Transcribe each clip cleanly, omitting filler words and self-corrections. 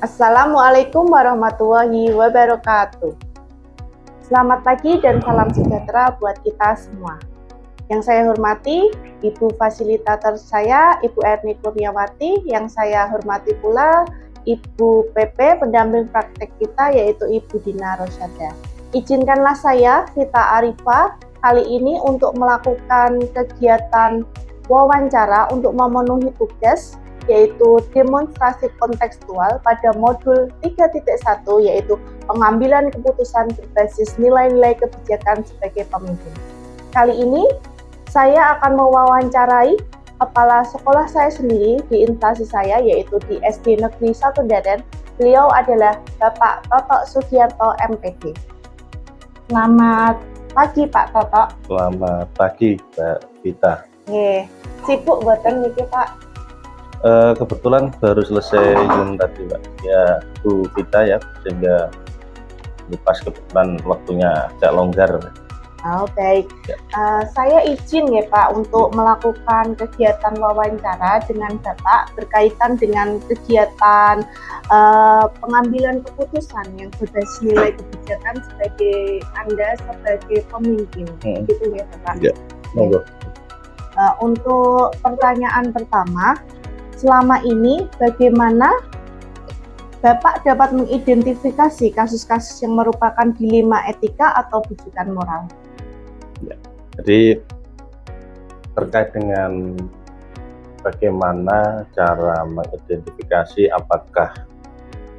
Assalamualaikum warahmatullahi wabarakatuh. Selamat pagi dan salam sejahtera buat kita semua. Yang saya hormati, Ibu Fasilitator saya, Ibu Erni Kurniawati. Yang saya hormati pula Ibu PP, pendamping praktek kita, yaitu Ibu Dina Rosyada. Izinkanlah saya, Vita Arifah, kali ini untuk melakukan kegiatan wawancara untuk memenuhi tugas, yaitu demonstrasi kontekstual pada modul 3.1, yaitu pengambilan keputusan berbasis nilai-nilai kebijakan sebagai pemimpin. Kali ini saya akan mewawancarai kepala sekolah saya sendiri di instansi saya, yaitu di SD Negeri 1 Daren. Beliau adalah Bapak Toto Sugiarto MPD. Selamat pagi Pak Toto. Selamat pagi Mbak Vita. Sibuk boten niki Pak? Kebetulan baru selesai Zoom tadi Mbak, ya Bu Vita ya, sehingga pas kebetulan waktunya agak longgar. Oh baik, ya. Saya izin ya Pak untuk melakukan kegiatan wawancara dengan Bapak berkaitan dengan kegiatan pengambilan keputusan yang berbasis nilai kebijakan sebagai Anda sebagai pemimpin, gitu ya Bapak? Ya, monggo. Untuk pertanyaan pertama, selama ini bagaimana Bapak dapat mengidentifikasi kasus-kasus yang merupakan dilema etika atau bujukan moral? Ya, jadi terkait dengan bagaimana cara mengidentifikasi apakah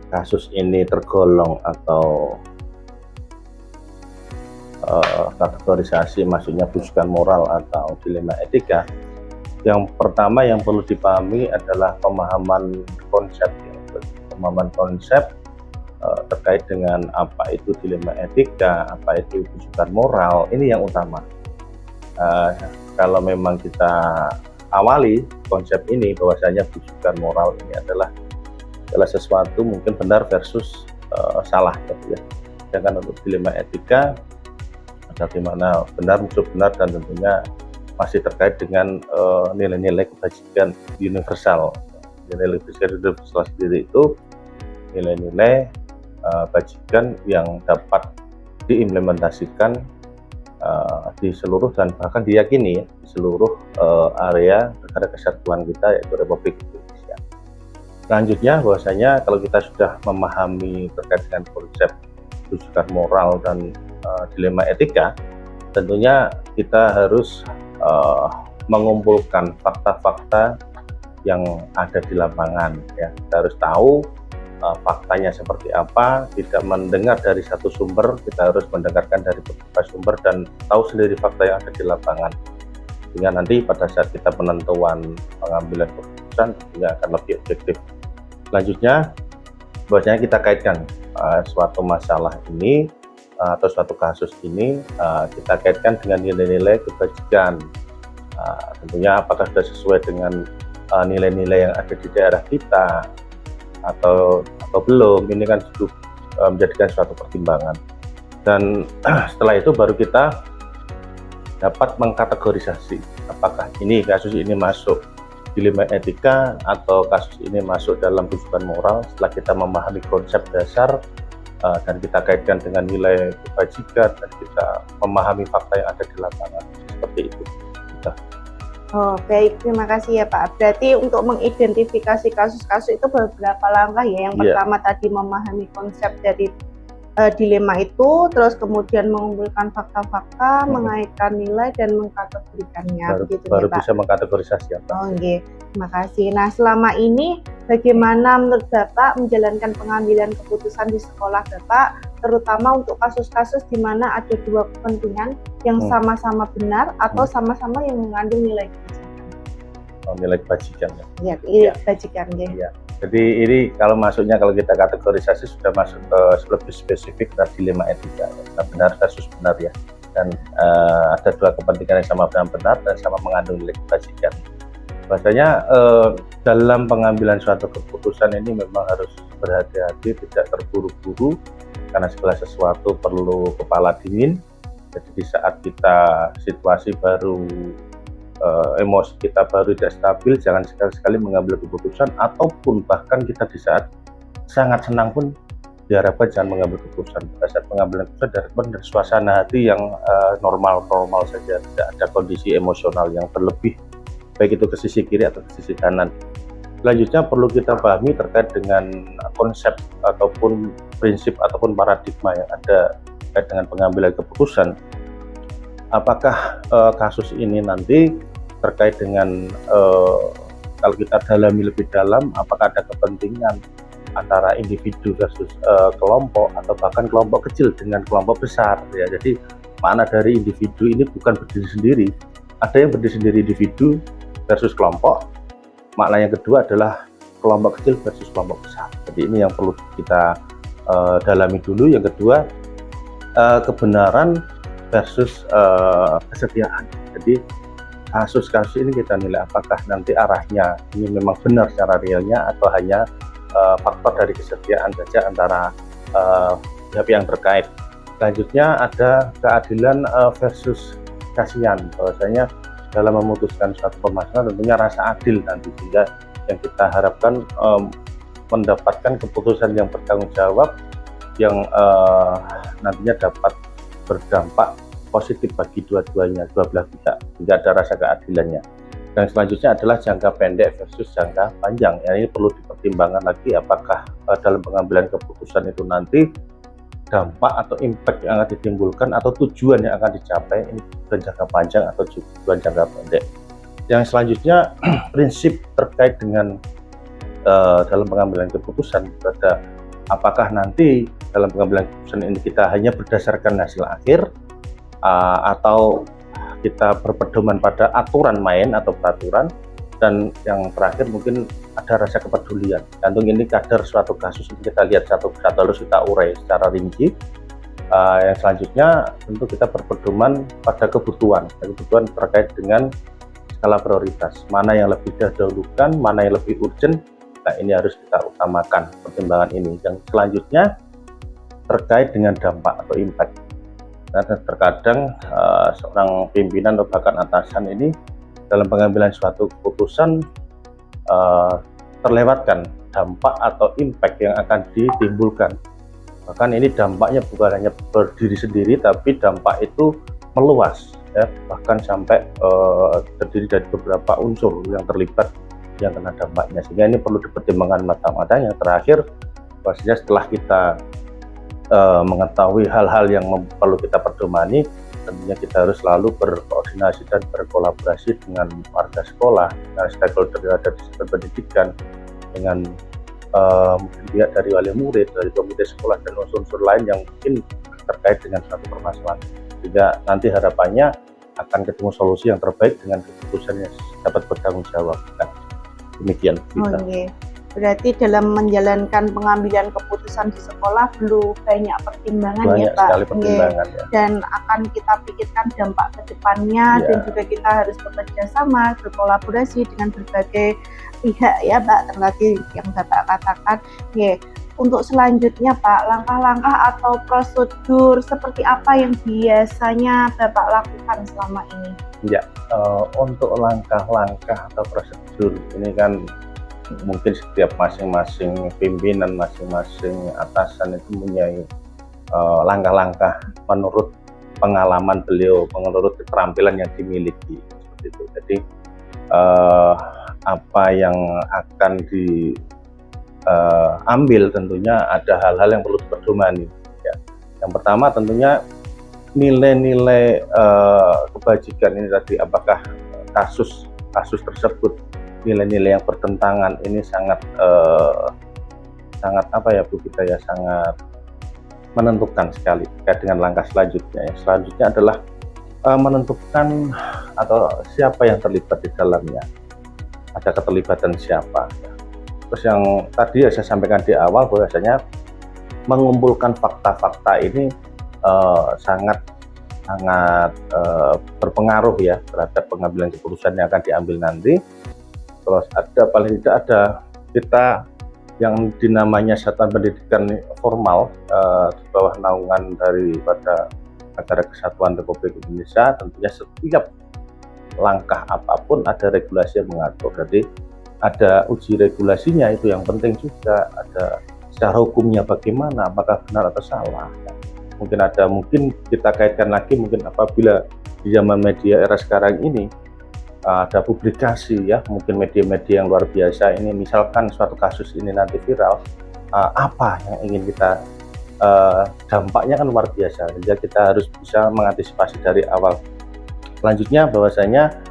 kasus ini tergolong atau kategorisasi maksudnya bujukan moral atau dilema etika, yang pertama yang perlu dipahami adalah pemahaman konsep terkait dengan apa itu dilema etika, apa itu bujukan moral. Ini yang utama. Kalau memang kita awali konsep ini bahwasanya bujukan moral ini adalah sesuatu mungkin benar versus salah, gitu ya. Sedangkan untuk dilema etika ada di mana benar musuh benar, dan tentunya masih terkait dengan nilai-nilai kebajikan universal. Nilai universal sendiri itu nilai-nilai bajikan yang dapat diimplementasikan di seluruh dan bahkan diyakini di seluruh area negara kesatuan kita, yaitu Republik Indonesia. Selanjutnya bahwasanya kalau kita sudah memahami terkait dengan konsep bujukan moral dan dilema etika, tentunya kita harus mengumpulkan fakta-fakta yang ada di lapangan, ya. Kita harus tahu faktanya seperti apa, tidak mendengar dari satu sumber, kita harus mendengarkan dari beberapa sumber dan tahu sendiri fakta yang ada di lapangan, sehingga nanti pada saat kita penentuan pengambilan keputusan tentunya akan lebih objektif. Selanjutnya bahwasanya kita kaitkan suatu masalah ini atau suatu kasus ini kita kaitkan dengan nilai-nilai kebajikan. Tentunya apakah sudah sesuai dengan nilai-nilai yang ada di daerah kita atau belum. Ini kan menjadikan suatu pertimbangan, dan setelah itu baru kita dapat mengkategorisasi apakah ini kasus ini masuk dilema etika atau kasus ini masuk dalam bujukan moral. Setelah kita memahami konsep dasar dan kita kaitkan dengan nilai kebajikan dan kita memahami fakta yang ada di lapangan, seperti itu. Oh baik, terima kasih ya Pak. Berarti untuk mengidentifikasi kasus-kasus itu beberapa langkah ya. Yang pertama tadi memahami konsep dari dilema itu, terus kemudian mengumpulkan fakta-fakta, mengaitkan nilai dan mengkategorikannya. Baru bisa mengkategorisasi apa. Oh iya, terima kasih. Nah selama ini bagaimana menurut Bapak menjalankan pengambilan keputusan di sekolah Bapak, terutama untuk kasus-kasus di mana ada dua kepentingan yang sama-sama benar atau sama-sama yang mengandung nilai kebajikan? Nilai kebajikan ya? Iya, kebajikan ya. Jadi ini kalau kita kategorisasi sudah masuk ke lebih spesifik dari dilema etika, ya, benar versus benar ya. Dan ada dua kepentingan yang sama benar dan sama mengandung nilai kebajikan. Bahasanya dalam pengambilan suatu keputusan ini memang harus berhati-hati, tidak terburu-buru, karena segala sesuatu perlu kepala dingin. Jadi di saat kita situasi baru emosi kita baru tidak stabil, jangan sekali-sekali mengambil keputusan, ataupun bahkan kita di saat sangat senang pun diharapkan jangan mengambil keputusan. Pada saat pengambilan keputusan diharapkan dari suasana hati yang normal-normal saja, tidak ada kondisi emosional yang berlebih, baik itu ke sisi kiri atau ke sisi kanan. Selanjutnya perlu kita pahami terkait dengan konsep ataupun prinsip ataupun paradigma yang ada terkait dengan pengambilan keputusan. Apakah kasus ini nanti terkait dengan kalau kita dalami lebih dalam, apakah ada kepentingan antara individu versus kelompok atau bahkan kelompok kecil dengan kelompok besar ya. Jadi makna dari individu ini bukan berdiri sendiri, ada yang berdiri sendiri individu versus kelompok. Makna yang kedua adalah kelompok kecil versus kelompok besar. Jadi ini yang perlu kita dalami dulu. Yang kedua, kebenaran versus kesetiaan. Jadi kasus-kasus ini kita nilai apakah nanti arahnya ini memang benar secara realnya atau hanya faktor dari kesetiaan saja antara pihak yang terkait. Selanjutnya ada keadilan versus kasihan. Bahwasanya dalam memutuskan suatu permasalahan tentunya rasa adil nanti, sehingga yang kita harapkan mendapatkan keputusan yang bertanggung jawab yang nantinya dapat berdampak positif bagi dua belah pihak, tidak ada rasa keadilannya. Dan selanjutnya adalah jangka pendek versus jangka panjang. Ya, ini perlu dipertimbangkan lagi apakah dalam pengambilan keputusan itu nanti dampak atau impact yang akan ditimbulkan atau tujuan yang akan dicapai ini tujuan jangka panjang atau tujuan jangka pendek. Yang selanjutnya prinsip terkait dengan dalam pengambilan keputusan pada apakah nanti dalam pengambilan keputusan ini kita hanya berdasarkan hasil akhir atau kita berpedoman pada aturan main atau peraturan, dan yang terakhir mungkin ada rasa kepedulian. Gantung ini kadar suatu kasus ini kita lihat satu persatu, harus kita urai secara rinci. Yang selanjutnya tentu kita berpedoman pada kebutuhan terkait dengan skala prioritas, mana yang lebih didahulukan, mana yang lebih urgent. Nah, ini harus kita utamakan pertimbangan ini. Yang selanjutnya terkait dengan dampak atau impact. Karena terkadang seorang pimpinan atau bahkan atasan ini dalam pengambilan suatu keputusan terlewatkan dampak atau impact yang akan ditimbulkan. Bahkan ini dampaknya bukan hanya berdiri sendiri, tapi dampak itu meluas ya, bahkan sampai terdiri dari beberapa unsur yang terlibat yang kena dampaknya, sehingga ini perlu dipertimbangkan matang-matang. Yang terakhir, pastinya setelah kita mengetahui hal-hal yang perlu kita pedomani, tentunya kita harus selalu berkoordinasi dan berkolaborasi dengan warga sekolah, dengan stakeholder yang ada di sektor pendidikan, dengan mungkin pihak dari wali murid, dari komite sekolah, dan unsur-unsur lain yang mungkin terkait dengan suatu permasalahan. Sehingga nanti harapannya akan ketemu solusi yang terbaik dengan keputusan yang dapat bertanggung jawab. Nah, demikian kita. Okay. Berarti dalam menjalankan pengambilan keputusan di sekolah perlu banyak pertimbangan ya Pak. Banyak sekali pertimbangan ya. Dan akan kita pikirkan dampak ke depannya dan juga kita harus bekerja sama, berkolaborasi dengan berbagai pihak ya Pak, terlebih yang Bapak katakan. Untuk selanjutnya Pak, langkah-langkah atau prosedur seperti apa yang biasanya Bapak lakukan selama ini? Ya, untuk langkah-langkah atau prosedur ini kan mungkin setiap masing-masing pimpinan, masing-masing atasan itu mempunyai langkah-langkah menurut pengalaman beliau, menurut keterampilan yang dimiliki seperti itu. Jadi apa yang akan diambil tentunya ada hal-hal yang perlu diperdomani. Ya. Yang pertama tentunya nilai-nilai kebajikan ini tadi, apakah kasus tersebut nilai-nilai yang bertentangan ini sangat apa ya Bu kita ya, sangat menentukan sekali terkait dengan langkah selanjutnya. Yang selanjutnya adalah menentukan atau siapa yang terlibat di dalamnya, ada keterlibatan siapa. Terus yang tadi ya saya sampaikan di awal bahwasanya mengumpulkan fakta-fakta ini sangat berpengaruh ya terhadap pengambilan keputusan yang akan diambil nanti. Terus ada paling tidak ada kita yang dinamanya satuan pendidikan formal di bawah naungan daripada Negara Kesatuan Republik Indonesia. Tentunya setiap langkah apapun ada regulasi yang mengatur. Jadi ada uji regulasinya, itu yang penting juga, ada secara hukumnya bagaimana, apakah benar atau salah. Mungkin kita kaitkan lagi mungkin apabila di zaman media era sekarang ini ada publikasi ya, mungkin media-media yang luar biasa ini, misalkan suatu kasus ini nanti viral, apa yang ingin kita dampaknya kan luar biasa, sehingga kita harus bisa mengantisipasi dari awal. Selanjutnya bahwasanya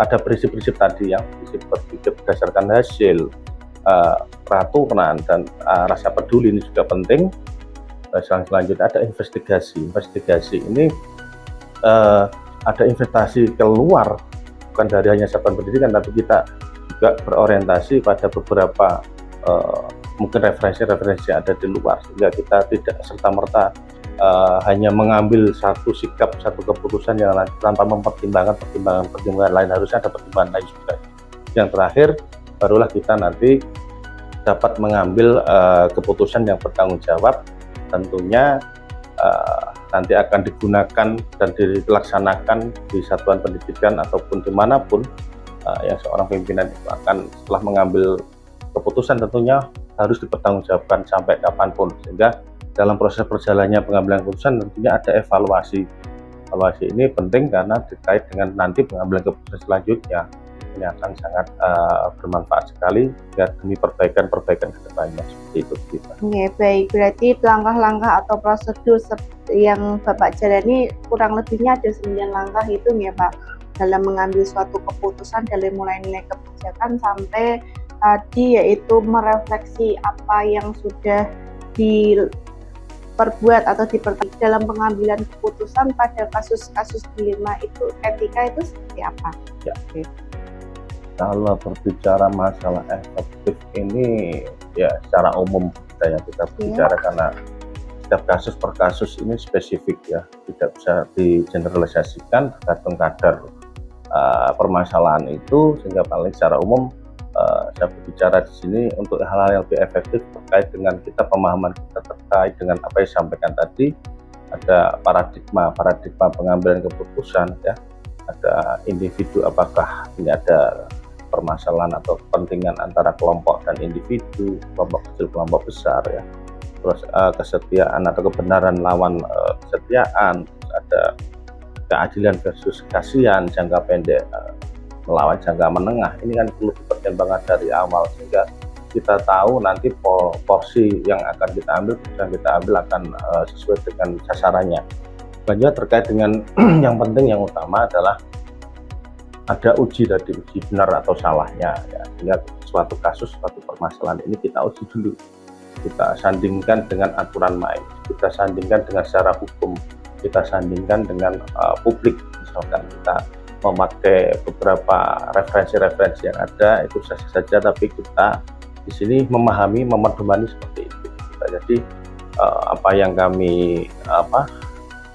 ada prinsip-prinsip tadi yang prinsip berpikir berdasarkan hasil, peraturan, dan rasa peduli ini juga penting. Selanjutnya ada investigasi ini ada investasi keluar, bukan dari hanya satuan pendidikan, tapi kita juga berorientasi pada beberapa mungkin referensi yang ada di luar, sehingga kita tidak serta-merta hanya mengambil satu sikap, satu keputusan yang tanpa mempertimbangkan pertimbangan lain. Harusnya ada pertimbangan lain juga. Yang terakhir barulah kita nanti dapat mengambil keputusan yang bertanggung jawab, tentunya nanti akan digunakan dan dilaksanakan di satuan pendidikan ataupun dimanapun yang seorang pimpinan itu akan setelah mengambil keputusan tentunya harus dipertanggungjawabkan sampai kapanpun, sehingga dalam proses perjalannya pengambilan keputusan tentunya ada evaluasi. Evaluasi ini penting karena terkait dengan nanti pengambilan keputusan selanjutnya. Ini akan sangat bermanfaat sekali ya, demi perbaikan ke depannya, seperti itu kita. Oke, baik. Berarti langkah-langkah atau prosedur yang Bapak jalani kurang lebihnya ada 9 langkah itu ya Pak, dalam mengambil suatu keputusan dari mulai nilai kebijakan sampai tadi yaitu merefleksi apa yang sudah diperbuat atau diperbuat dalam pengambilan keputusan pada kasus-kasus dilema itu, etika itu seperti apa? Ya. Oke. Kalau berbicara masalah efektif ini ya secara umum kita bicara karena setiap kasus per kasus ini spesifik ya, tidak bisa digeneralisasikan tergantung kadar permasalahan itu, sehingga paling secara umum saya berbicara di sini untuk hal-hal yang lebih efektif terkait dengan kita, pemahaman kita terkait dengan apa yang disampaikan tadi. Ada paradigma pengambilan keputusan ya, ada individu, apakah ini ada permasalahan atau kepentingan antara kelompok dan individu, kelompok kecil, kelompok besar ya. Terus kesetiaan atau kebenaran lawan kesetiaan, ada keadilan versus kasihan, jangka pendek melawan jangka menengah. Ini kan perlu dipertimbangkan dari awal, sehingga kita tahu nanti porsi yang akan kita ambil akan sesuai dengan sasarannya. Selanjutnya terkait dengan yang penting, yang utama adalah ada uji benar atau salahnya ya, sehingga suatu kasus, suatu permasalahan ini kita uji dulu, kita sandingkan dengan aturan main, kita sandingkan dengan secara hukum, kita sandingkan dengan publik. Misalkan kita memakai beberapa referensi yang ada itu saja, tapi kita di sini memahami, memedomani seperti itu. Jadi apa yang kami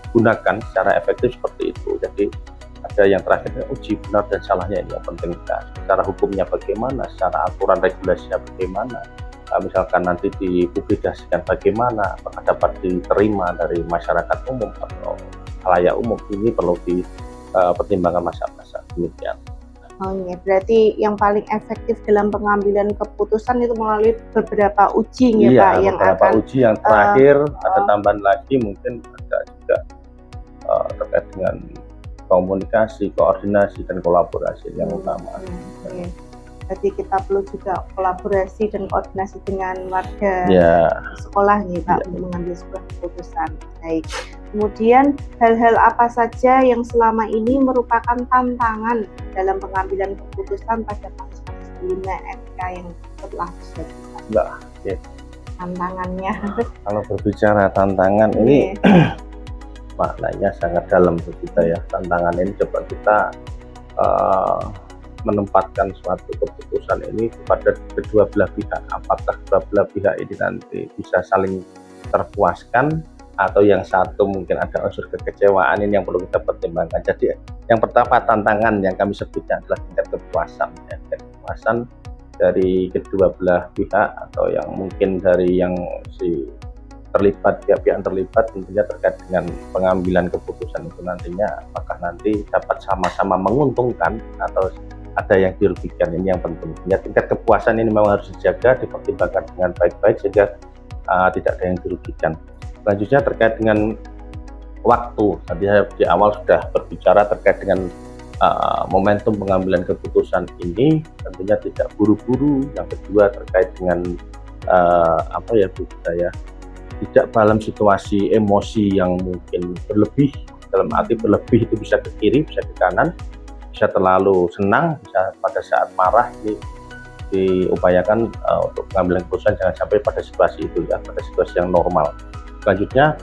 gunakan secara efektif seperti itu. Jadi ada yang terakhir uji benar dan salahnya, ini yang penting. Secara hukumnya bagaimana, secara aturan regulasinya bagaimana, misalkan nanti dipublikasikan bagaimana, apakah dapat diterima dari masyarakat umum atau khalayak umum, ini perlu dipertimbangkan masa-masa demikian. Oh iya, berarti yang paling efektif dalam pengambilan keputusan itu melalui beberapa uji ya Pak, yang beberapa uji yang terakhir ada tambahan lagi, mungkin ada juga terkait dengan komunikasi, koordinasi, dan kolaborasi yang utama. Okay. Jadi kita perlu juga kolaborasi dan koordinasi dengan warga sekolah nih Pak untuk mengambil sebuah keputusan. Baik. Kemudian hal-hal apa saja yang selama ini merupakan tantangan dalam pengambilan keputusan pada kasus-kasus dilema etika yang telah terjadi? Tantangannya. Kalau berbicara tantangan ini maknanya sangat dalam untuk kita ya. Tantangan ini coba kita menempatkan suatu keputusan ini kepada kedua belah pihak. Apakah kedua belah pihak ini nanti bisa saling terpuaskan, atau yang satu mungkin ada unsur kekecewaan, ini yang perlu kita pertimbangkan. Jadi yang pertama, tantangan yang kami sebutnya adalah tingkat kepuasan ya. Tingkat kepuasan dari kedua belah pihak, atau yang mungkin dari yang si terlibat, pihak-pihak terlibat, tentunya terkait dengan pengambilan keputusan itu nantinya apakah nanti dapat sama-sama menguntungkan atau ada yang dirugikan. Ini yang penting ya, tingkat kepuasan ini memang harus dijaga, dipertimbangkan dengan baik-baik, sehingga tidak ada yang dirugikan. Selanjutnya terkait dengan waktu, tadi saya di awal sudah berbicara terkait dengan momentum pengambilan keputusan ini tentunya tidak buru-buru. Yang kedua terkait dengan tidak dalam situasi emosi yang mungkin berlebih. Dalam arti berlebih itu bisa ke kiri, bisa ke kanan, bisa terlalu senang, bisa pada saat marah. Ini diupayakan untuk pengambilan keputusan jangan sampai pada situasi itu ya, pada situasi yang normal. Selanjutnya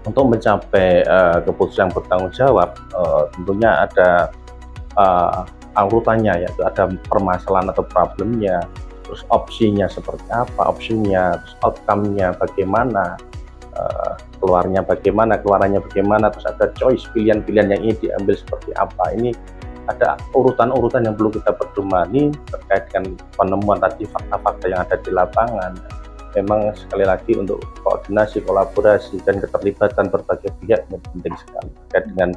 untuk mencapai keputusan yang bertanggung jawab, tentunya ada urutannya, yaitu ada permasalahan atau problemnya, terus opsinya seperti apa, opsinya, terus outcome-nya bagaimana, keluarnya bagaimana, keluarannya bagaimana, terus ada choice, pilihan-pilihan yang ingin diambil seperti apa. Ini ada urutan-urutan yang perlu kita pedomani terkait dengan penemuan tadi fakta-fakta yang ada di lapangan. Memang sekali lagi untuk koordinasi, kolaborasi, dan keterlibatan berbagai pihak ini penting sekali terkait dengan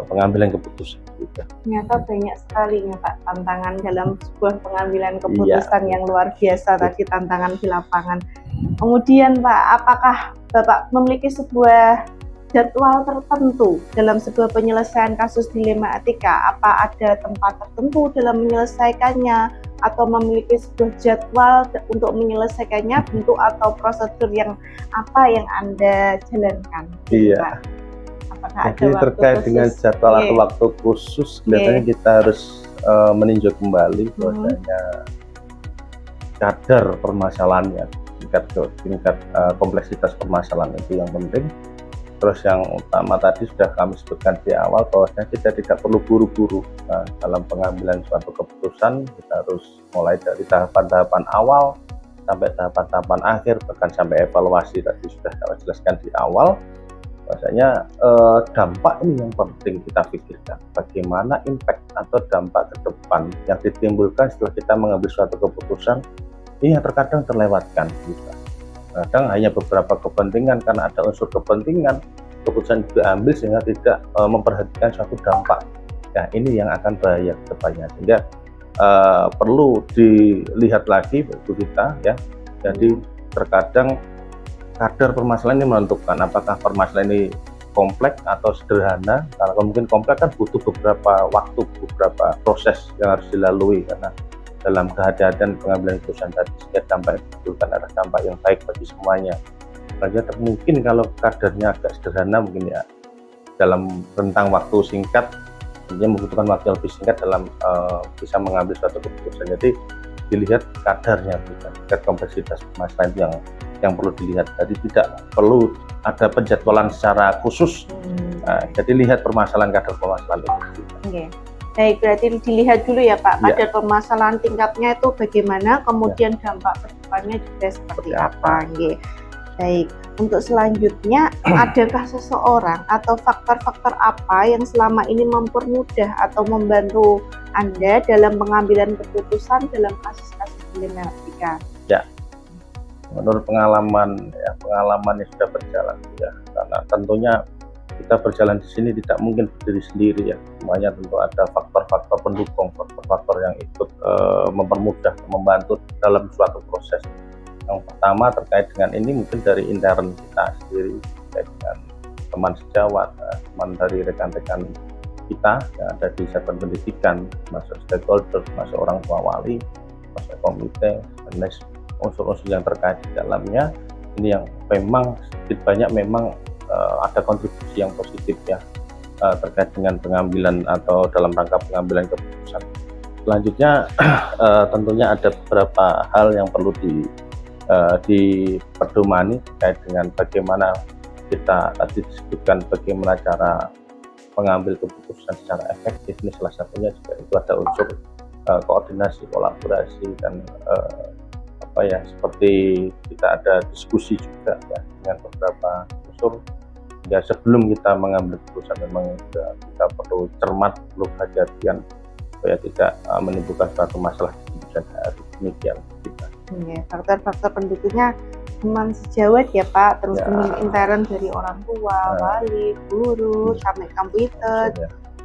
pengambilan keputusan juga. Ternyata banyak sekali ya Pak tantangan dalam sebuah pengambilan keputusan yang luar biasa tadi, tantangan di lapangan. Kemudian Pak, apakah Bapak memiliki sebuah jadwal tertentu dalam sebuah penyelesaian kasus dilema etika? Apa ada tempat tertentu dalam menyelesaikannya, atau memiliki sebuah jadwal untuk menyelesaikannya, bentuk atau prosedur yang apa yang Anda jalankan? Iya. Pak? Jadi terkait dengan jadwal atau waktu khusus, kelihatannya kita harus meninjau kembali bahwasanya kadar permasalahannya, tingkat kompleksitas permasalahan itu yang penting. Terus yang utama tadi sudah kami sebutkan di awal bahwasanya kita tidak perlu buru-buru dalam pengambilan suatu keputusan. Kita harus mulai dari tahapan-tahapan awal sampai tahapan-tahapan akhir, bahkan sampai evaluasi tadi sudah kami jelaskan di awal. Bahwasanya dampak ini yang penting kita pikirkan, bagaimana impact atau dampak ke depan yang ditimbulkan setelah kita mengambil suatu keputusan. Ini yang terkadang terlewatkan kita. Kadang hanya beberapa kepentingan, karena ada unsur kepentingan keputusan diambil sehingga tidak memperhatikan suatu dampak. Nah, ini yang akan bahaya ke depannya, sehingga perlu dilihat lagi itu kita ya. Jadi terkadang kadar permasalahan ini menentukan apakah permasalahan ini kompleks atau sederhana. Kalau mungkin kompleks kan butuh beberapa waktu, beberapa proses yang harus dilalui, karena dalam kehati-hatian pengambilan keputusan tadi sehingga dampak itu kan adalah dampak yang baik bagi semuanya. Saja mungkin kalau kadarnya agak sederhana, mungkin ya dalam rentang waktu singkat, tentunya membutuhkan waktu yang lebih singkat dalam bisa mengambil suatu keputusan. Jadi dilihat kadarnya, tingkat kompleksitas permasalahan itu yang perlu dilihat. Jadi tidak perlu ada penjadwalan secara khusus. Jadi lihat permasalahan, kadar permasalahan itu. Okay. Baik, berarti dilihat dulu ya Pak, kadar permasalahan tingkatnya itu bagaimana, kemudian dampak ke depannya juga seperti apa. Okay. Baik, untuk selanjutnya adakah seseorang atau faktor-faktor apa yang selama ini mempermudah atau membantu Anda dalam pengambilan keputusan dalam kasus-kasus dilema etika? Ya, menurut pengalaman yang sudah berjalan ya, karena tentunya kita berjalan di sini tidak mungkin berdiri sendiri ya, semuanya tentu ada faktor-faktor pendukung, faktor-faktor yang ikut mempermudah, membantu dalam suatu proses. Yang pertama terkait dengan ini mungkin dari intern kita sendiri, terkait dengan teman sejawat, teman dari rekan-rekan kita yang ada di satuan pendidikan, masuk stakeholder, masuk orang tua wali, masuk komite, dan unsur-unsur yang terkait di dalamnya. Ini yang memang sedikit banyak memang ada kontribusi yang positif ya terkait dengan pengambilan atau dalam rangka pengambilan keputusan. Selanjutnya tentunya ada beberapa hal yang perlu diperdomani terkait dengan bagaimana kita tadi disebutkan bagaimana cara mengambil keputusan secara efektif. Ini salah satunya juga itu ada unsur koordinasi, kolaborasi, dan seperti kita ada diskusi juga ya dengan beberapa unsur. Ya, sebelum kita mengambil keputusan memang kita perlu cermat, perlu hati-hatian supaya tidak menimbulkan suatu masalah di kemudian hari. Demikian kita. Faktor-faktor pendukungnya teman sejawat ya Pak, terus kemudian intern dari orang tua, wali, guru, sampai komputer.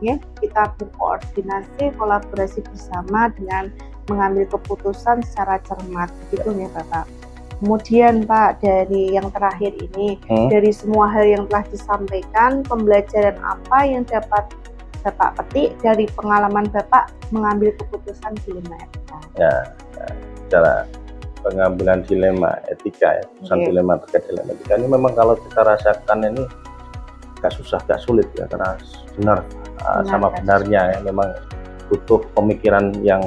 Ya, kita berkoordinasi, kolaborasi bersama dengan mengambil keputusan secara cermat, gitu ya Bapak. Kemudian Pak, dari yang terakhir ini, dari semua hal yang telah disampaikan, pembelajaran apa yang dapat Bapak petik dari pengalaman Bapak mengambil keputusan dilema etika? Ya, secara pengambilan dilema etika ya, dilema terkait dilema etika ini memang kalau kita rasakan ini gak susah, gak sulit ya, karena benar sama benarnya ya, memang butuh pemikiran yang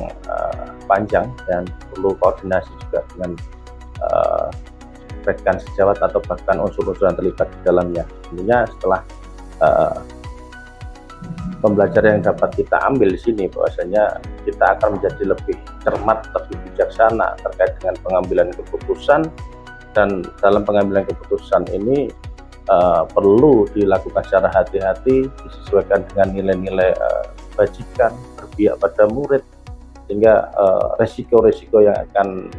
panjang dan perlu koordinasi juga dengan rekan sejawat atau bahkan unsur-unsur yang terlibat di dalamnya. Tentunya setelah pembelajaran yang dapat kita ambil di sini, bahwasanya kita akan menjadi lebih cermat, lebih bijaksana terkait dengan pengambilan keputusan, dan dalam pengambilan keputusan ini perlu dilakukan secara hati-hati, disesuaikan dengan nilai-nilai bajikan, berpihak pada murid, sehingga resiko-resiko yang akan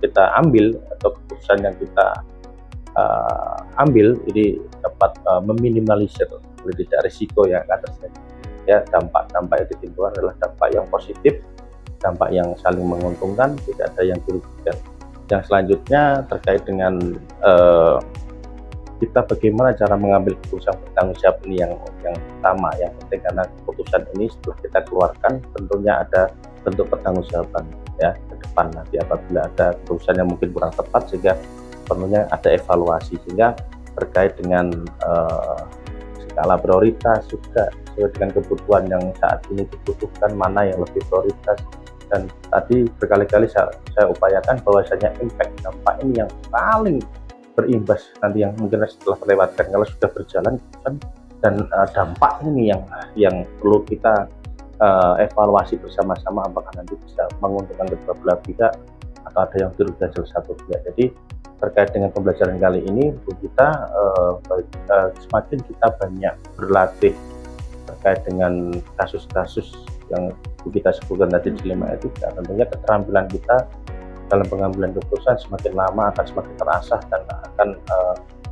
kita ambil atau keputusan yang kita ambil ini dapat meminimalisir tidak risiko yang akan terjadi. Ya, dampak-dampak yang ditimbulkan adalah dampak yang positif, dampak yang saling menguntungkan, tidak ada yang dirugikan. Yang selanjutnya terkait dengan kita bagaimana cara mengambil keputusan bertanggung jawab ini yang pertama, yang penting, karena keputusan ini setelah kita keluarkan tentunya ada bentuk pertanggungjawaban ya ke depan nanti apabila ada keputusan yang mungkin kurang tepat, sehingga perlunya ada evaluasi, sehingga terkait dengan skala prioritas juga sesuai dengan kebutuhan yang saat ini dibutuhkan, mana yang lebih prioritas. Dan tadi berkali-kali saya upayakan bahwasanya impact, dampak ini yang paling berimbas nanti yang mungkin setelah terlewatkan kalau sudah berjalan kan, dan dampak ini yang perlu kita evaluasi bersama-sama, apakah nanti bisa menguntungkan kedua belah pihak atau ada yang dirugikan salah satu pihak. Jadi terkait dengan pembelajaran kali ini, kita semakin kita banyak berlatih terkait dengan kasus-kasus yang kita sebutkan tadi dilema etika, tentunya keterampilan kita dalam pengambilan keputusan semakin lama akan semakin terasah, dan akan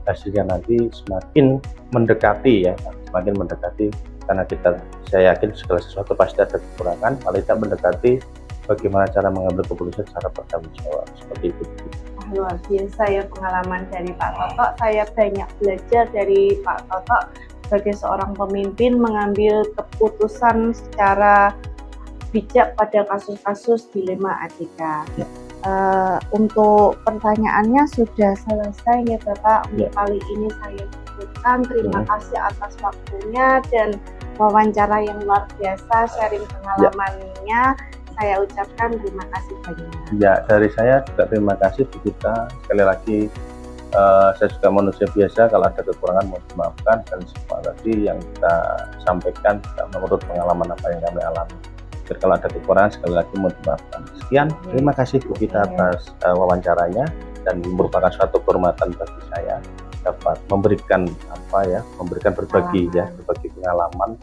hasilnya nanti semakin mendekati ya, semakin mendekati, karena saya yakin segala sesuatu pasti ada kekurangan, paling tidak mendekati bagaimana cara mengambil keputusan secara bertanggung jawab, seperti itu. Luar biasa ya pengalaman dari Pak Toto. Saya banyak belajar dari Pak Toto sebagai seorang pemimpin mengambil keputusan secara bijak pada kasus-kasus dilema etika. Untuk pertanyaannya sudah selesai ya Bapak. Untuk kali ini saya cukupkan. Terima kasih atas waktunya dan wawancara yang luar biasa, sharing pengalamannya. Saya ucapkan terima kasih banyak. Ya, dari saya juga terima kasih Bu Gita. Sekali lagi saya juga manusia biasa, kalau ada kekurangan mohon dimaafkan, dan semua tadi yang kita sampaikan juga menurut pengalaman apa yang kami alami. Jadi kalau ada kekurangan sekali lagi mohon dimaafkan. Sekian, terima kasih Bu Gita atas wawancaranya, dan merupakan suatu kehormatan bagi saya dapat memberikan berbagi pengalaman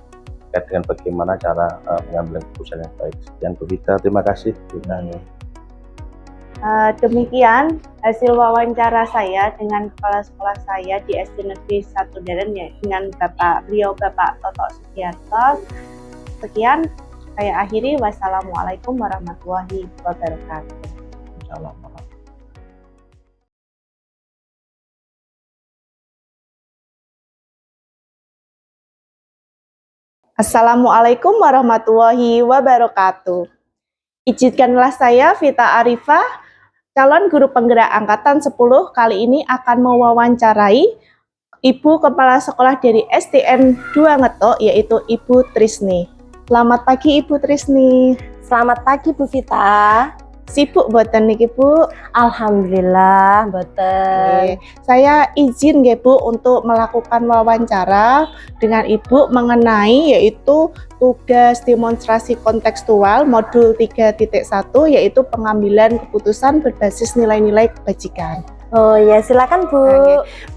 terkait dengan bagaimana cara mengambil keputusan yang baik. Sekian Bu Gita, terima kasih. Demikian hasil wawancara saya dengan kepala sekolah saya di SD Negeri 1 Deren ya, dengan Bapak Toto Sugiarto. Sekian, saya akhiri. Wassalamualaikum warahmatullahi wabarakatuh. Assalamualaikum warahmatullahi wabarakatuh. Izinkanlah saya, Vita Arifah, calon guru penggerak angkatan 10, kali ini akan mewawancarai Ibu Kepala Sekolah dari SDN 2 Ngetok, yaitu Ibu Trisni. Selamat pagi Ibu Trisni. Selamat pagi Bu Vita. Sibuk mboten niki Bu? Alhamdulillah mboten. Saya izin nggih Bu untuk melakukan wawancara dengan Ibu mengenai yaitu tugas demonstrasi kontekstual modul 3.1, yaitu pengambilan keputusan berbasis nilai-nilai kebajikan. Oh ya, silakan Bu.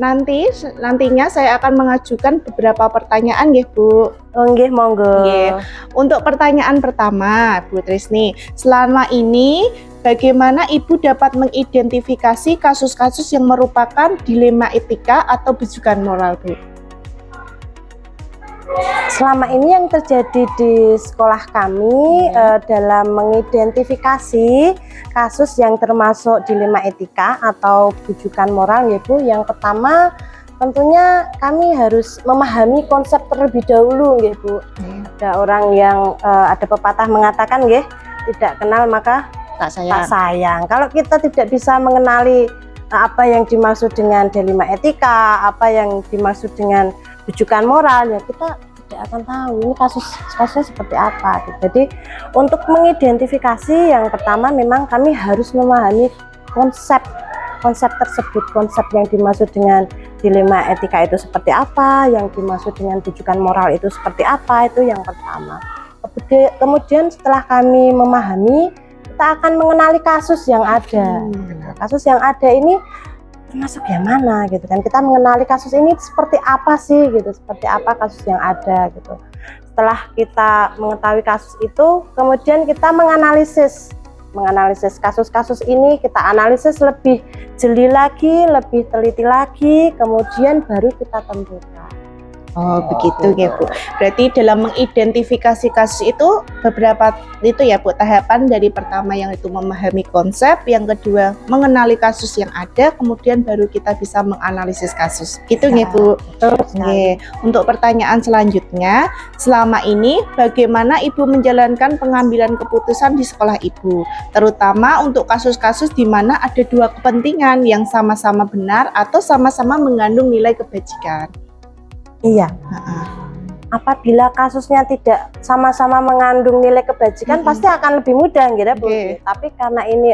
Nantinya saya akan mengajukan beberapa pertanyaan nggih Bu. Oh nggih, monggo. Untuk pertanyaan pertama, Bu Trisni, selama ini bagaimana Ibu dapat mengidentifikasi kasus-kasus yang merupakan dilema etika atau bujukan moral, Bu? Selama ini yang terjadi di sekolah kami dalam mengidentifikasi kasus yang termasuk dilema etika atau bujukan moral, ya Bu, yang pertama tentunya kami harus memahami konsep terlebih dahulu, ya Bu. Ada orang yang ada pepatah mengatakan, ya, tidak kenal maka Tak tak sayang. Kalau kita tidak bisa mengenali apa yang dimaksud dengan dilema etika, apa yang dimaksud dengan bujukan moral, ya kita tidak akan tahu ini kasusnya seperti apa. Jadi untuk mengidentifikasi, yang pertama memang kami harus memahami konsep tersebut, konsep yang dimaksud dengan dilema etika itu seperti apa, yang dimaksud dengan bujukan moral itu seperti apa, itu yang pertama. Kemudian setelah kami memahami, kita akan mengenali kasus yang ada. Kasus yang ada ini termasuk yang mana gitu kan, kita mengenali kasus ini seperti apa sih gitu, seperti apa kasus yang ada gitu. Setelah kita mengetahui kasus itu, kemudian kita menganalisis kasus-kasus ini, kita analisis lebih jeli lagi, lebih teliti lagi, kemudian baru kita tentukan. Oh, begitu ya Bu. Berarti dalam mengidentifikasi kasus itu beberapa itu ya Bu, tahapan. Dari pertama yang itu memahami konsep, yang kedua mengenali kasus yang ada, kemudian baru kita bisa menganalisis kasus. Gitu ya Bu. Oke. Untuk pertanyaan selanjutnya, selama ini bagaimana Ibu menjalankan pengambilan keputusan di sekolah Ibu, terutama untuk kasus-kasus di mana ada dua kepentingan yang sama-sama benar atau sama-sama mengandung nilai kebajikan? Iya. Apabila kasusnya tidak sama-sama mengandung nilai kebajikan, pasti akan lebih mudah gitu, Bu. Tapi karena ini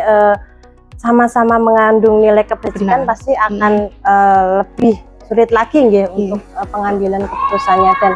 sama-sama mengandung nilai kebajikan, pasti akan lebih sulit lagi gitu untuk pengambilan keputusannya. Dan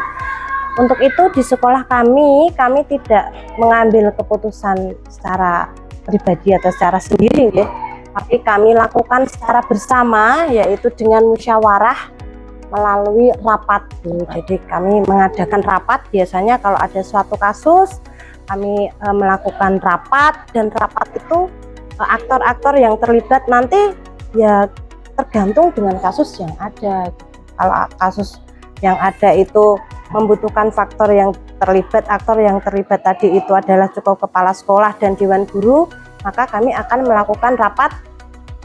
untuk itu di sekolah kami tidak mengambil keputusan secara pribadi atau secara sendiri gitu. Tapi kami lakukan secara bersama, yaitu dengan musyawarah melalui rapat. Jadi kami mengadakan rapat, biasanya kalau ada suatu kasus kami melakukan rapat, dan rapat itu aktor-aktor yang terlibat nanti ya tergantung dengan kasus yang ada. Kalau kasus yang ada itu membutuhkan faktor yang terlibat, aktor yang terlibat tadi itu adalah cukup kepala sekolah dan dewan guru, maka kami akan melakukan rapat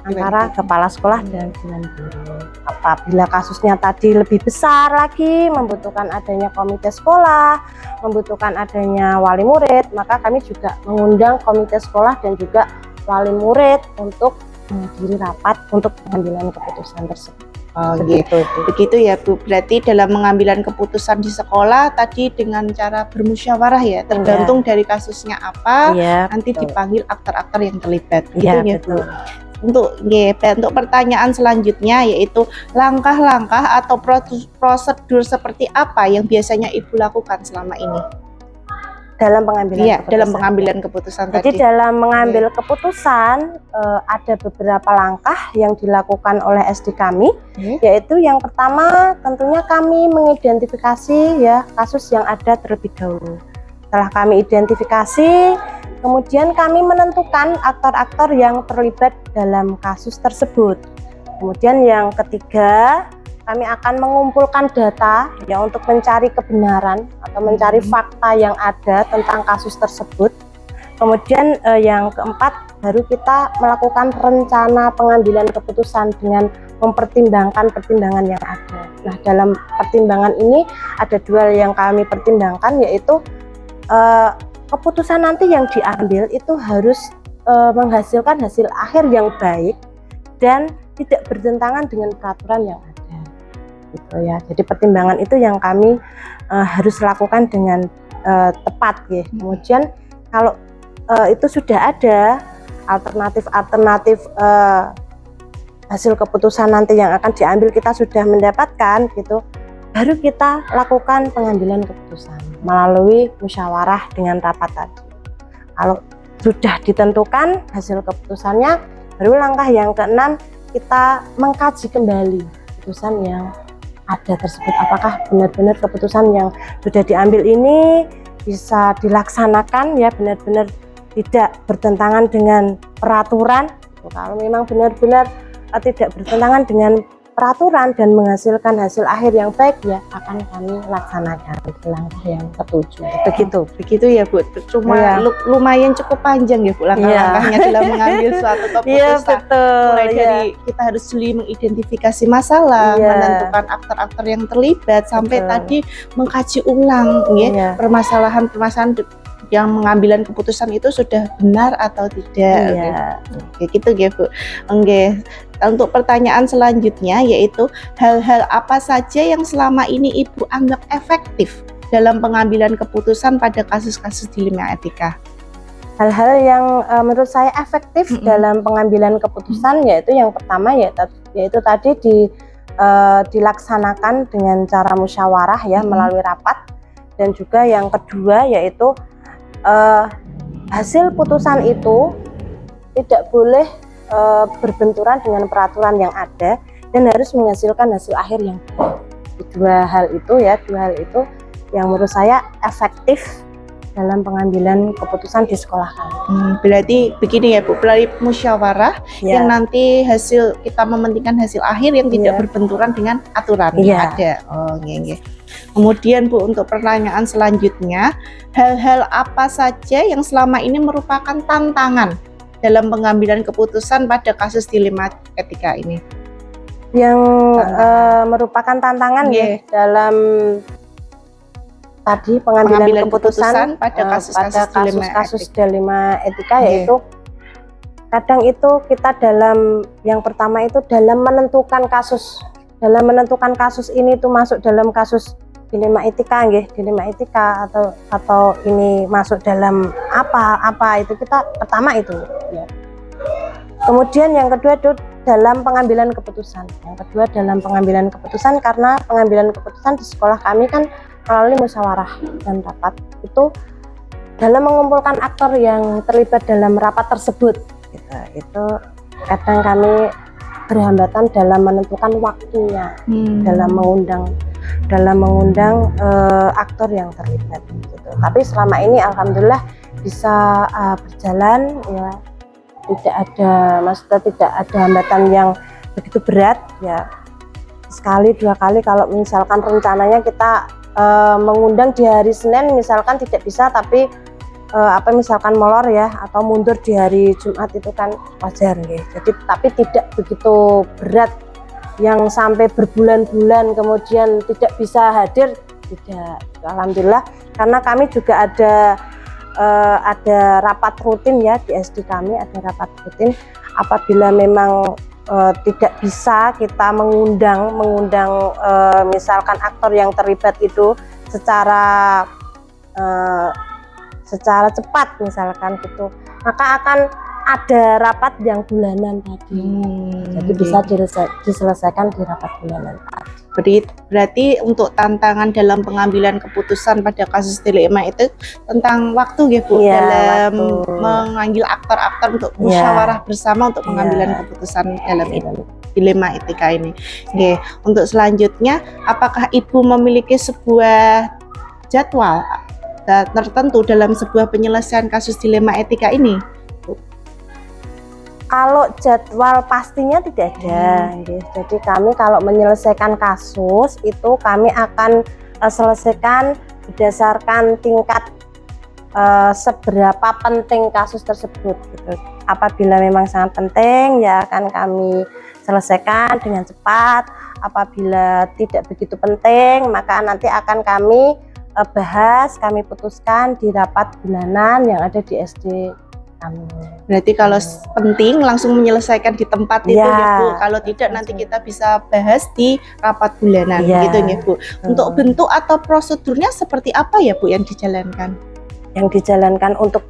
antara kepala sekolah dan dewan guru. Apabila kasusnya tadi lebih besar lagi, membutuhkan adanya komite sekolah, membutuhkan adanya wali murid, maka kami juga mengundang komite sekolah dan juga wali murid untuk menghadiri rapat untuk pengambilan keputusan tersebut. Oh gitu. Begitu ya Bu. Berarti dalam pengambilan keputusan di sekolah tadi dengan cara bermusyawarah ya, tergantung dari kasusnya apa, nanti dipanggil aktor-aktor yang terlibat. Gitu ya Bu. Untuk pertanyaan selanjutnya, yaitu langkah-langkah atau prosedur seperti apa yang biasanya Ibu lakukan selama ini dalam pengambilan keputusan? Dalam pengambilan keputusan. Jadi dalam mengambil keputusan ada beberapa langkah yang dilakukan oleh SD kami, yaitu yang pertama tentunya kami mengidentifikasi ya kasus yang ada terlebih dahulu. Setelah kami identifikasi, kemudian kami menentukan aktor-aktor yang terlibat dalam kasus tersebut. Kemudian yang ketiga, kami akan mengumpulkan data ya untuk mencari kebenaran atau mencari fakta yang ada tentang kasus tersebut. Kemudian yang keempat, baru kita melakukan rencana pengambilan keputusan dengan mempertimbangkan pertimbangan yang ada. Nah, dalam pertimbangan ini ada dua yang kami pertimbangkan, yaitu keputusan nanti yang diambil itu harus menghasilkan hasil akhir yang baik dan tidak bertentangan dengan peraturan yang ada, gitu ya. Jadi pertimbangan itu yang kami harus lakukan dengan tepat, ya. Kemudian kalau itu sudah ada alternatif hasil keputusan nanti yang akan diambil, kita sudah mendapatkan gitu, baru kita lakukan pengambilan keputusan melalui musyawarah dengan rapat tadi. Kalau sudah ditentukan hasil keputusannya, baru langkah yang keenam, kita mengkaji kembali keputusan yang ada tersebut. Apakah benar-benar keputusan yang sudah diambil ini bisa dilaksanakan ya, benar-benar tidak bertentangan dengan peraturan. Kalau memang benar-benar tidak bertentangan dengan peraturan dan menghasilkan hasil akhir yang baik, ya akan kami laksanakan di langkah yang ketujuh. Begitu ya Bu. Cuma Iya. lumayan cukup panjang ya Bu langkah-langkahnya dalam mengambil suatu keputusan. Iya, betul. Mulai Iya. dari kita harus jeli mengidentifikasi masalah, Iya. menentukan aktor-aktor yang terlibat, sampai Betul. tadi mengkaji ulang ya, Iya. permasalahan-permasalahan yang mengambilan keputusan itu sudah benar atau tidak. Iya. Oke, gitu ya Bu. Oke. Untuk pertanyaan selanjutnya yaitu hal-hal apa saja yang selama ini Ibu anggap efektif dalam pengambilan keputusan pada kasus-kasus dilema etika? Hal-hal yang menurut saya efektif dalam pengambilan keputusan, yaitu yang pertama yaitu tadi dilaksanakan dengan cara musyawarah ya, melalui rapat, dan juga yang kedua yaitu hasil putusan itu tidak boleh berbenturan dengan peraturan yang ada dan harus menghasilkan hasil akhir yang baik. Dua hal itu yang menurut saya efektif dalam pengambilan keputusan di sekolah kami. Berarti begini ya Bu, melalui musyawarah Ya. yang nanti hasil kita mementingkan hasil akhir yang tidak Iya. berbenturan dengan aturan Iya. yang ada. Oh, nggih. Kemudian Bu, untuk pertanyaan selanjutnya, hal-hal apa saja yang selama ini merupakan tantangan dalam pengambilan keputusan pada kasus dilema etika ini? Yang merupakan tantangan Nggih. ya dalam tadi pengambilan keputusan pada kasus-kasus dilema etika, Nggih. yaitu kadang itu kita yang pertama itu dalam menentukan kasus ini tuh masuk dalam kasus dilema etika nggih, dilema etika atau ini masuk dalam apa itu kita pertama itu ya. Kemudian yang kedua itu dalam pengambilan keputusan. Karena pengambilan keputusan di sekolah kami kan melalui musyawarah dan rapat, itu dalam mengumpulkan aktor yang terlibat dalam rapat tersebut gitu. Itu kadang kami berhambatan dalam menentukan waktunya, dalam mengundang aktor yang terlibat gitu. Tapi selama ini alhamdulillah bisa berjalan ya, tidak ada hambatan yang begitu berat ya. Sekali dua kali kalau misalkan rencananya kita mengundang di hari Senin misalkan tidak bisa, tapi misalkan molor ya atau mundur di hari Jumat, itu kan wajar nggih. Jadi tapi tidak begitu berat yang sampai berbulan-bulan kemudian tidak bisa hadir, tidak. Alhamdulillah, karena kami juga ada rapat rutin ya di SD kami, ada rapat rutin apabila memang tidak bisa kita mengundang misalkan aktor yang terlibat itu secara cepat misalkan gitu, maka akan ada rapat yang bulanan tadi. Jadi bisa diselesaikan di rapat bulanan tadi. Berarti untuk tantangan dalam pengambilan keputusan pada kasus dilema itu tentang waktu ya Bu, Iya, dalam waktu. memanggil aktor-aktor untuk Iya. musyawarah bersama untuk pengambilan Iya. keputusan dalam dilema etika ini. Oke, untuk selanjutnya, apakah Ibu memiliki sebuah jadwal tertentu dalam sebuah penyelesaian kasus dilema etika ini? Kalau jadwal pastinya tidak ada, nggih. Jadi kami kalau menyelesaikan kasus itu kami akan selesaikan berdasarkan tingkat seberapa penting kasus tersebut gitu. Apabila memang sangat penting ya akan kami selesaikan dengan cepat. Apabila tidak begitu penting maka nanti akan kami bahas, kami putuskan di rapat bulanan yang ada di SD kami. Berarti kalau penting langsung menyelesaikan di tempat itu Ya, ya Bu. Kalau tidak nanti kita bisa bahas di rapat bulanan Ya, gitu ya Bu. Untuk bentuk atau prosedurnya seperti apa ya Bu yang dijalankan? Yang dijalankan untuk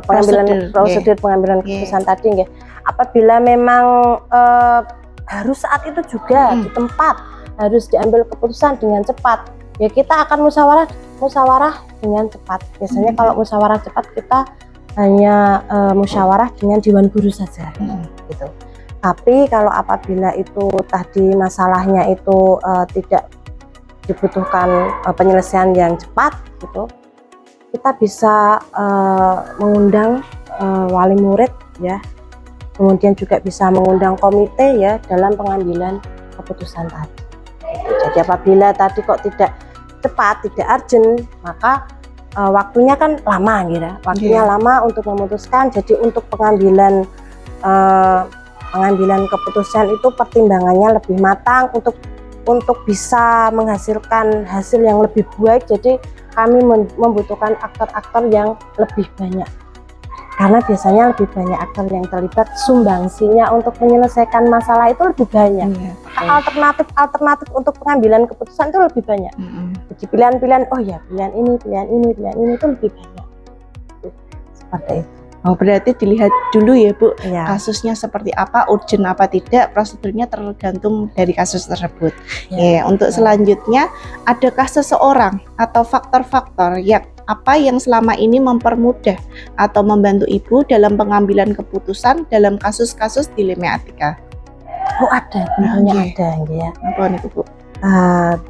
prosedur pengambilan keputusan tadi nggih. Apabila memang harus saat itu juga di tempat harus diambil keputusan dengan cepat, ya kita akan musyawarah dengan cepat. Biasanya kalau musyawarah cepat kita hanya musyawarah dengan dewan guru saja gitu. Tapi kalau apabila itu tadi masalahnya itu tidak dibutuhkan penyelesaian yang cepat gitu, kita bisa mengundang wali murid ya, kemudian juga bisa mengundang komite ya dalam pengambilan keputusan tadi. Jadi apabila tadi kok tidak cepat, tidak urgent, maka waktunya kan lama gitu. Waktunya lama untuk memutuskan. Jadi untuk pengambilan keputusan itu pertimbangannya lebih matang untuk bisa menghasilkan hasil yang lebih baik. Jadi kami membutuhkan aktor-aktor yang lebih banyak. Karena biasanya lebih banyak aktor yang terlibat, sumbangsinya untuk menyelesaikan masalah itu lebih banyak. Alternatif untuk pengambilan keputusan itu lebih banyak. Jadi pilihan-pilihan, oh ya pilihan ini itu lebih banyak. Seperti itu. Oh, berarti dilihat dulu ya Bu, Ya. kasusnya seperti apa, urgent apa tidak, prosedurnya tergantung dari kasus tersebut. Ya. Untuk selanjutnya, adakah seseorang atau faktor-faktor yang selama ini mempermudah atau membantu Ibu dalam pengambilan keputusan dalam kasus-kasus dilema etika? Oh ada, tentunya ada ya. Apa nih Bu?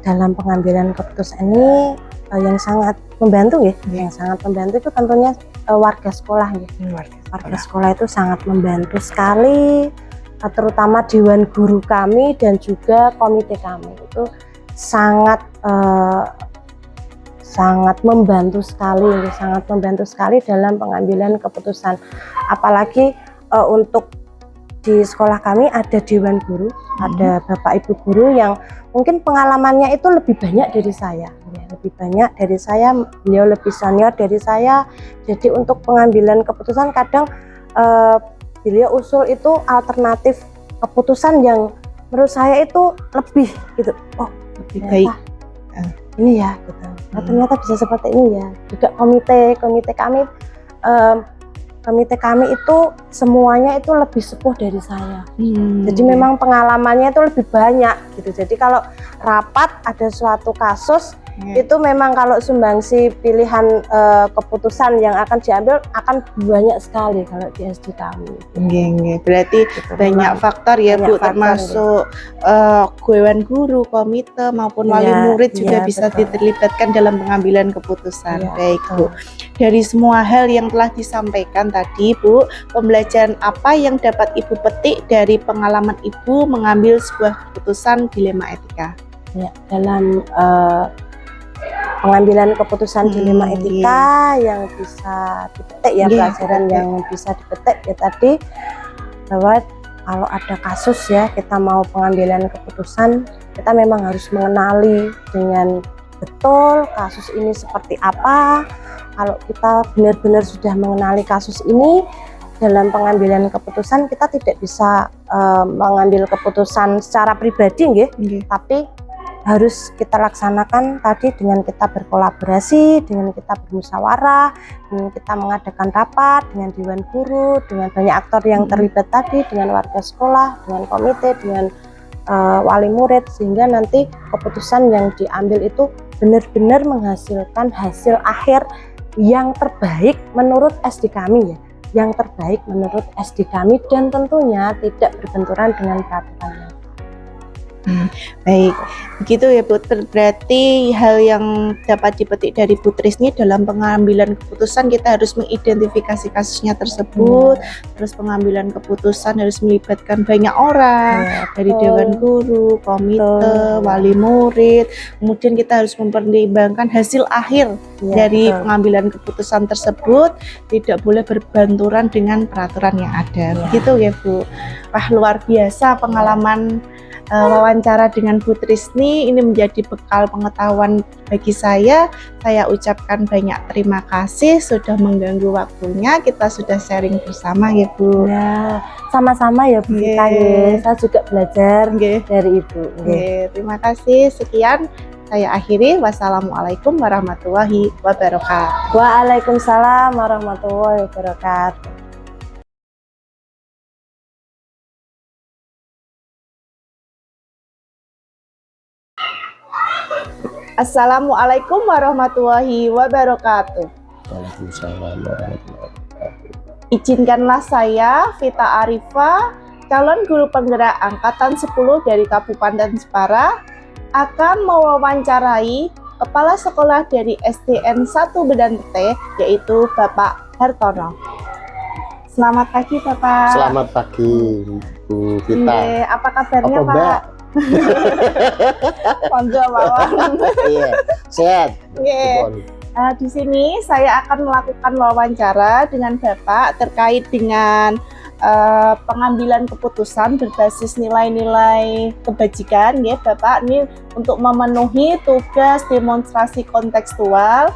Dalam pengambilan keputusan ini yang sangat membantu ya, yang sangat membantu itu tentunya warga sekolah ya. Warga sekolah itu sangat membantu sekali, terutama dewan guru kami dan juga komite kami itu sangat membantu sekali dalam pengambilan keputusan. Apalagi untuk di sekolah kami ada dewan guru, ada bapak ibu guru yang mungkin pengalamannya itu lebih banyak dari saya, beliau lebih senior dari saya. Jadi untuk pengambilan keputusan kadang beliau usul itu alternatif keputusan yang menurut saya itu lebih gitu, lebih baik. Ini ya, gitu. Ternyata bisa seperti ini ya. Juga komite kami itu semuanya itu lebih sepuh dari saya. Jadi memang pengalamannya itu lebih banyak gitu. Jadi kalau rapat ada suatu kasus itu memang kalau sumbangsi pilihan keputusan yang akan diambil akan banyak sekali kalau di SD kami. Berarti Gitu, banyak faktor ya Bu, faktor, termasuk dewan guru, komite maupun wali murid juga bisa diterlibatkan dalam pengambilan keputusan. Baik Bu, dari semua hal yang telah disampaikan tadi Bu, pembelajaran apa yang dapat Ibu petik dari pengalaman Ibu mengambil sebuah keputusan dilema etika? Ya, dalam pengambilan keputusan dilema etika yang bisa dipetik ya, pelajaran yang bisa dipetik ya tadi, bahwa kalau ada kasus ya kita mau pengambilan keputusan, kita memang harus mengenali dengan betul kasus ini seperti apa. Kalau kita benar-benar sudah mengenali kasus ini, dalam pengambilan keputusan kita tidak bisa mengambil keputusan secara pribadi tapi harus kita laksanakan tadi dengan kita berkolaborasi, dengan kita bermusyawarah, dengan kita mengadakan rapat dengan dewan guru, dengan banyak aktor yang terlibat tadi, dengan warga sekolah, dengan komite, dengan wali murid, sehingga nanti keputusan yang diambil itu benar-benar menghasilkan hasil akhir yang terbaik menurut SD kami ya, yang terbaik menurut SD kami dan tentunya tidak berbenturan dengan peraturannya. Baik, begitu ya Bu. Berarti hal yang dapat dipetik dari Bu Trisni dalam pengambilan keputusan, kita harus mengidentifikasi kasusnya tersebut. Terus pengambilan keputusan harus melibatkan banyak orang, dari dewan guru, komite, wali murid. Kemudian kita harus mempertimbangkan hasil akhir dari pengambilan keputusan tersebut, tidak boleh berbenturan dengan peraturan yang ada. Begitu ya Bu. Wah, luar biasa pengalaman wawancara dengan Bu Trisni ini menjadi bekal pengetahuan bagi saya. Saya ucapkan banyak terima kasih sudah mengganggu waktunya. Kita sudah sharing bersama ya Bu. Ya, sama-sama ya Bu Vita. Saya juga belajar dari Ibu. Terima kasih. Sekian saya akhiri. Wassalamualaikum warahmatullahi wabarakatuh. Waalaikumsalam warahmatullahi wabarakatuh. Assalamualaikum warahmatullahi wabarakatuh. Waalaikumsalam warahmatullahi wabarakatuh. Izinkanlah saya, Vita Arifa, calon guru penggerak angkatan 10 dari Kabupaten Jepara, akan mewawancarai Kepala Sekolah dari SDN 1 Bedante, yaitu Bapak Hartono. Selamat pagi Bapak. Selamat pagi Bu Vita. Apa kabarnya Apa, Mbak? Pak? Monggo mawon. Iya, sehat. Oke. Di sini saya akan melakukan wawancara dengan Bapak terkait dengan pengambilan keputusan berbasis nilai-nilai kebajikan, ya Bapak. Ini untuk memenuhi tugas demonstrasi kontekstual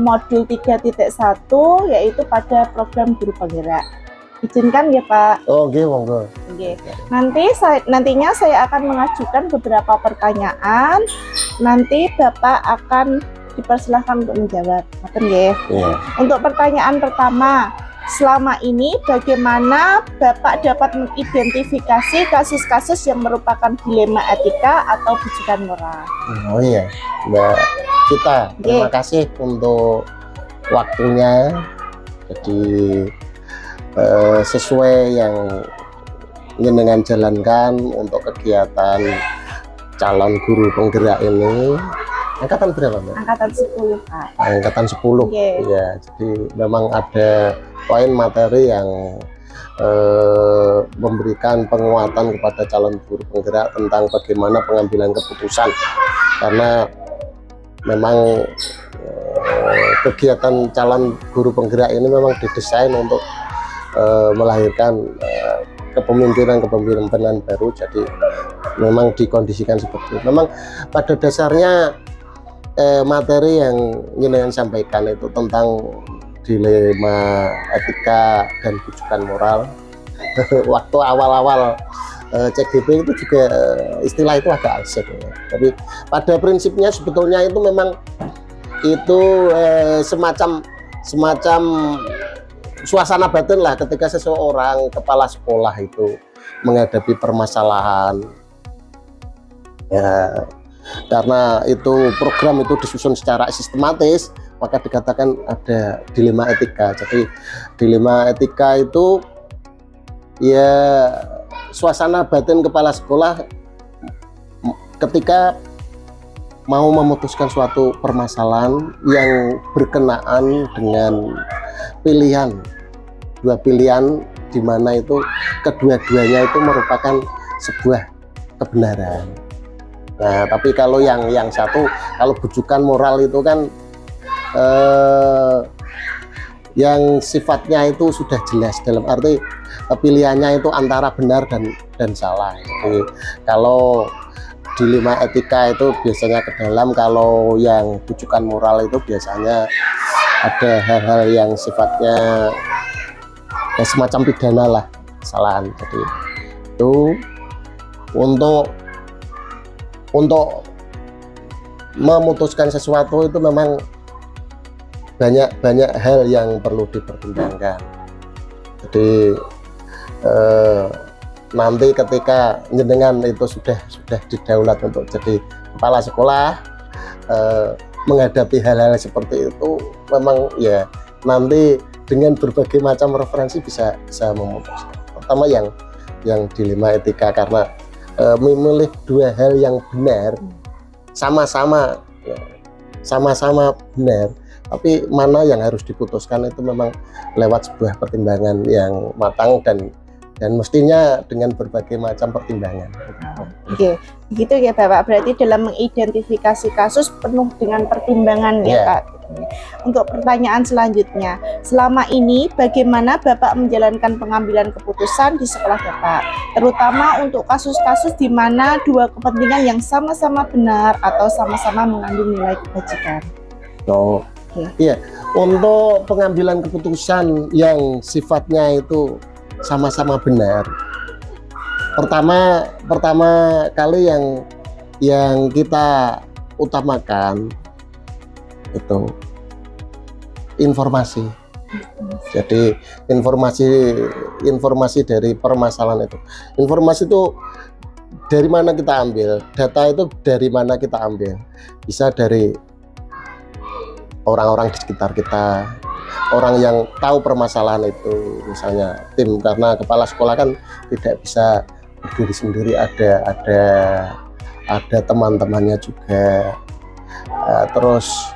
modul 3.1, yaitu pada program guru penggerak. Izinkan ya Pak. Oh, oke, monggo. Oke. Nantinya saya akan mengajukan beberapa pertanyaan. Nanti Bapak akan dipersilahkan untuk menjawab. Iya. Untuk pertanyaan pertama, selama ini bagaimana Bapak dapat mengidentifikasi kasus-kasus yang merupakan dilema etika atau bujukan moral? Oh iya, Mbak Cita, terima kasih untuk waktunya. Jadi sesuai yang dengan jalankan untuk kegiatan calon guru penggerak ini. Angkatan berapa, Mbak? Angkatan 10, Pak. Angkatan 10. Ya, jadi memang ada poin materi yang memberikan penguatan kepada calon guru penggerak tentang bagaimana pengambilan keputusan, karena memang kegiatan calon guru penggerak ini memang didesain untuk melahirkan kepemimpinan baru. Jadi memang dikondisikan seperti itu. Memang pada dasarnya materi yang ingin sampaikan itu tentang dilema etika dan bujukan moral. Waktu awal-awal CGP itu juga istilah itu agak asik ya. Tapi pada prinsipnya sebetulnya itu memang itu semacam suasana batin lah ketika seseorang kepala sekolah itu menghadapi permasalahan ya. Karena itu program itu disusun secara sistematis, maka dikatakan ada dilema etika. Jadi dilema etika itu ya suasana batin kepala sekolah ketika mau memutuskan suatu permasalahan yang berkenaan dengan dua pilihan, di mana itu kedua-duanya itu merupakan sebuah kebenaran. Nah, tapi kalau yang satu, kalau bujukan moral itu kan yang sifatnya itu sudah jelas, dalam arti pilihannya itu antara benar dan salah. Jadi kalau dilema etika itu biasanya ke dalam, kalau yang bujukan moral itu biasanya ada hal-hal yang sifatnya semacam pidana lah, kesalahan. Jadi itu untuk memutuskan sesuatu itu memang banyak hal yang perlu dipertimbangkan. Jadi nanti ketika jenengan itu sudah didaulat untuk jadi kepala sekolah, menghadapi hal-hal seperti itu memang ya nanti dengan berbagai macam referensi bisa memutuskan. Pertama yang dilema etika, karena memilih dua hal yang benar, sama-sama benar, tapi mana yang harus diputuskan itu memang lewat sebuah pertimbangan yang matang dan mestinya dengan berbagai macam pertimbangan. Oke, begitu ya Bapak. Berarti dalam mengidentifikasi kasus penuh dengan pertimbangan ya Pak. Untuk pertanyaan selanjutnya, selama ini bagaimana Bapak menjalankan pengambilan keputusan di sekolah Bapak, terutama untuk kasus-kasus di mana dua kepentingan yang sama-sama benar atau sama-sama mengandung nilai kebajikan? Iya, untuk pengambilan keputusan yang sifatnya itu sama-sama benar, pertama kali yang kita utamakan itu informasi. Jadi informasi dari permasalahan itu. Informasi itu dari mana kita ambil? Data itu dari mana kita ambil? Bisa dari orang-orang di sekitar kita, orang yang tahu permasalahan itu, misalnya tim, karena kepala sekolah kan tidak bisa berdiri sendiri, ada teman-temannya juga. Terus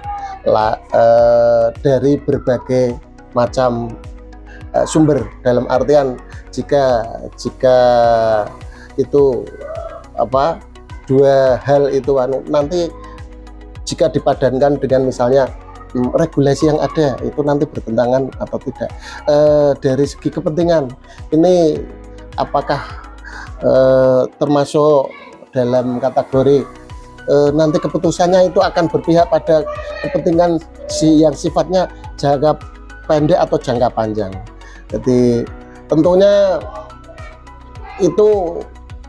dari berbagai macam sumber, dalam artian jika itu dua hal itu nanti jika dipadankan dengan misalnya regulasi yang ada itu nanti bertentangan atau tidak. Dari segi kepentingan ini apakah termasuk dalam kategori nanti keputusannya itu akan berpihak pada kepentingan yang sifatnya jangka pendek atau jangka panjang. Jadi tentunya itu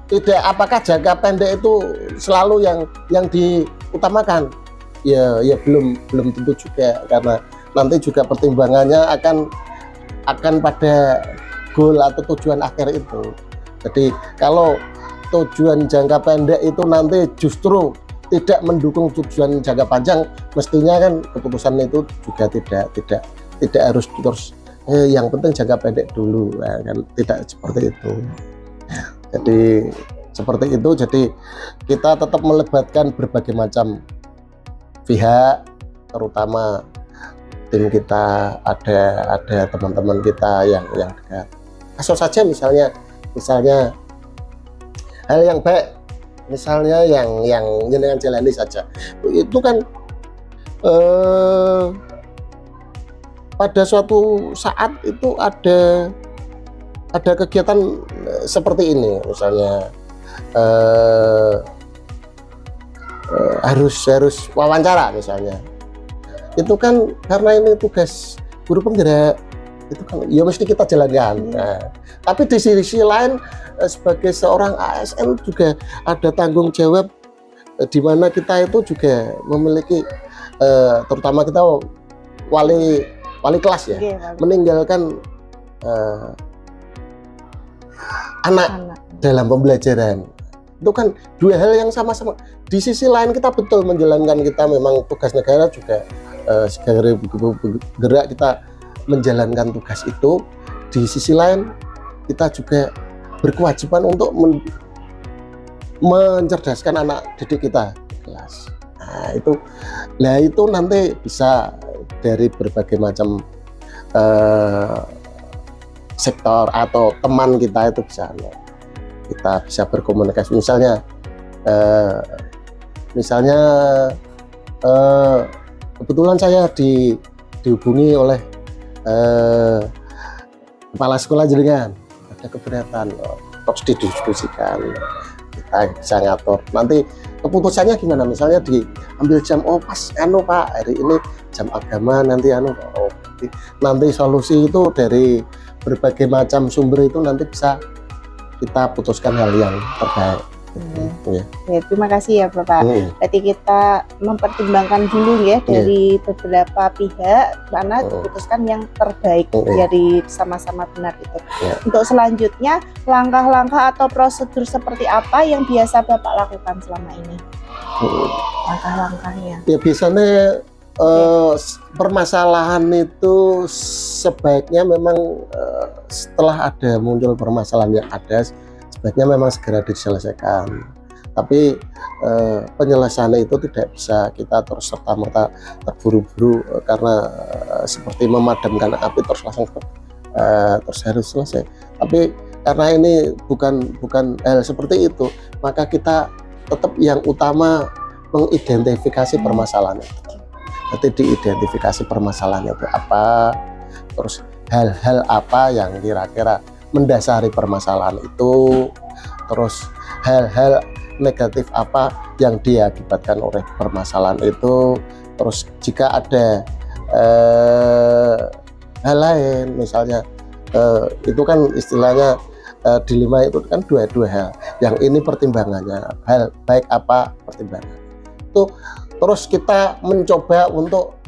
tidak, apakah jangka pendek itu selalu yang diutamakan? Ya belum tentu juga, karena nanti juga pertimbangannya akan pada goal atau tujuan akhir itu. Jadi kalau tujuan jangka pendek itu nanti justru tidak mendukung tujuan jangka panjang, mestinya kan keputusan itu juga tidak harus terus yang penting jangka pendek dulu, kan tidak seperti itu. Jadi seperti itu, jadi kita tetap melibatkan berbagai macam pihak, terutama tim kita, ada teman-teman kita yang dekat. Kasus saja misalnya hal yang baik, misalnya yang jenengan jalani saja, itu kan pada suatu saat itu ada kegiatan seperti ini, misalnya harus wawancara misalnya, itu kan karena ini tugas guru penggerak, itu kan ya mesti kita jalankan. Nah, tapi di sisi lain sebagai seorang ASN juga ada tanggung jawab, di mana kita itu juga memiliki terutama kita wali kelas ya, meninggalkan anak dalam pembelajaran. Itu kan dua hal yang sama-sama. Di sisi lain kita betul menjalankan, kita memang tugas negara juga sebagai bergerak kita menjalankan tugas itu. Di sisi lain kita juga berkewajiban untuk mencerdaskan anak didik kita di kelas. Nah itu nanti bisa dari berbagai macam sektor atau teman kita itu kita bisa berkomunikasi. Misalnya kebetulan saya dihubungi oleh kepala sekolah jenengan, ada keberatan, terus didiskusikan, kita bisa ngatur. Nanti keputusannya gimana? Misalnya diambil jam, pas Pak hari ini jam agama, nanti nanti solusi itu dari berbagai macam sumber itu nanti bisa kita putuskan hal yang terbaik. Ya, terima kasih ya Bapak. Berarti kita mempertimbangkan dulu ya dari beberapa pihak mana diputuskan yang terbaik dari sama-sama benar itu. Untuk selanjutnya langkah-langkah atau prosedur seperti apa yang biasa Bapak lakukan selama ini? Langkah-langkahnya. Ya biasanya permasalahan itu sebaiknya memang setelah ada muncul permasalahan yang ada, sebaiknya memang segera diselesaikan. Tapi penyelesaian itu tidak bisa kita terus serta-merta terburu-buru, karena seperti memadamkan api terus harus selesai. Tapi karena ini bukan hal seperti itu, maka kita tetap yang utama mengidentifikasi permasalahan itu. Nanti diidentifikasi permasalahannya itu apa, terus hal-hal apa yang kira-kira mendasari permasalahan itu, terus hal-hal negatif apa yang diakibatkan oleh permasalahan itu, terus jika ada hal lain, misalnya itu kan istilahnya dilema itu kan dua hal, yang ini pertimbangannya, hal baik apa pertimbangan itu. Terus kita mencoba untuk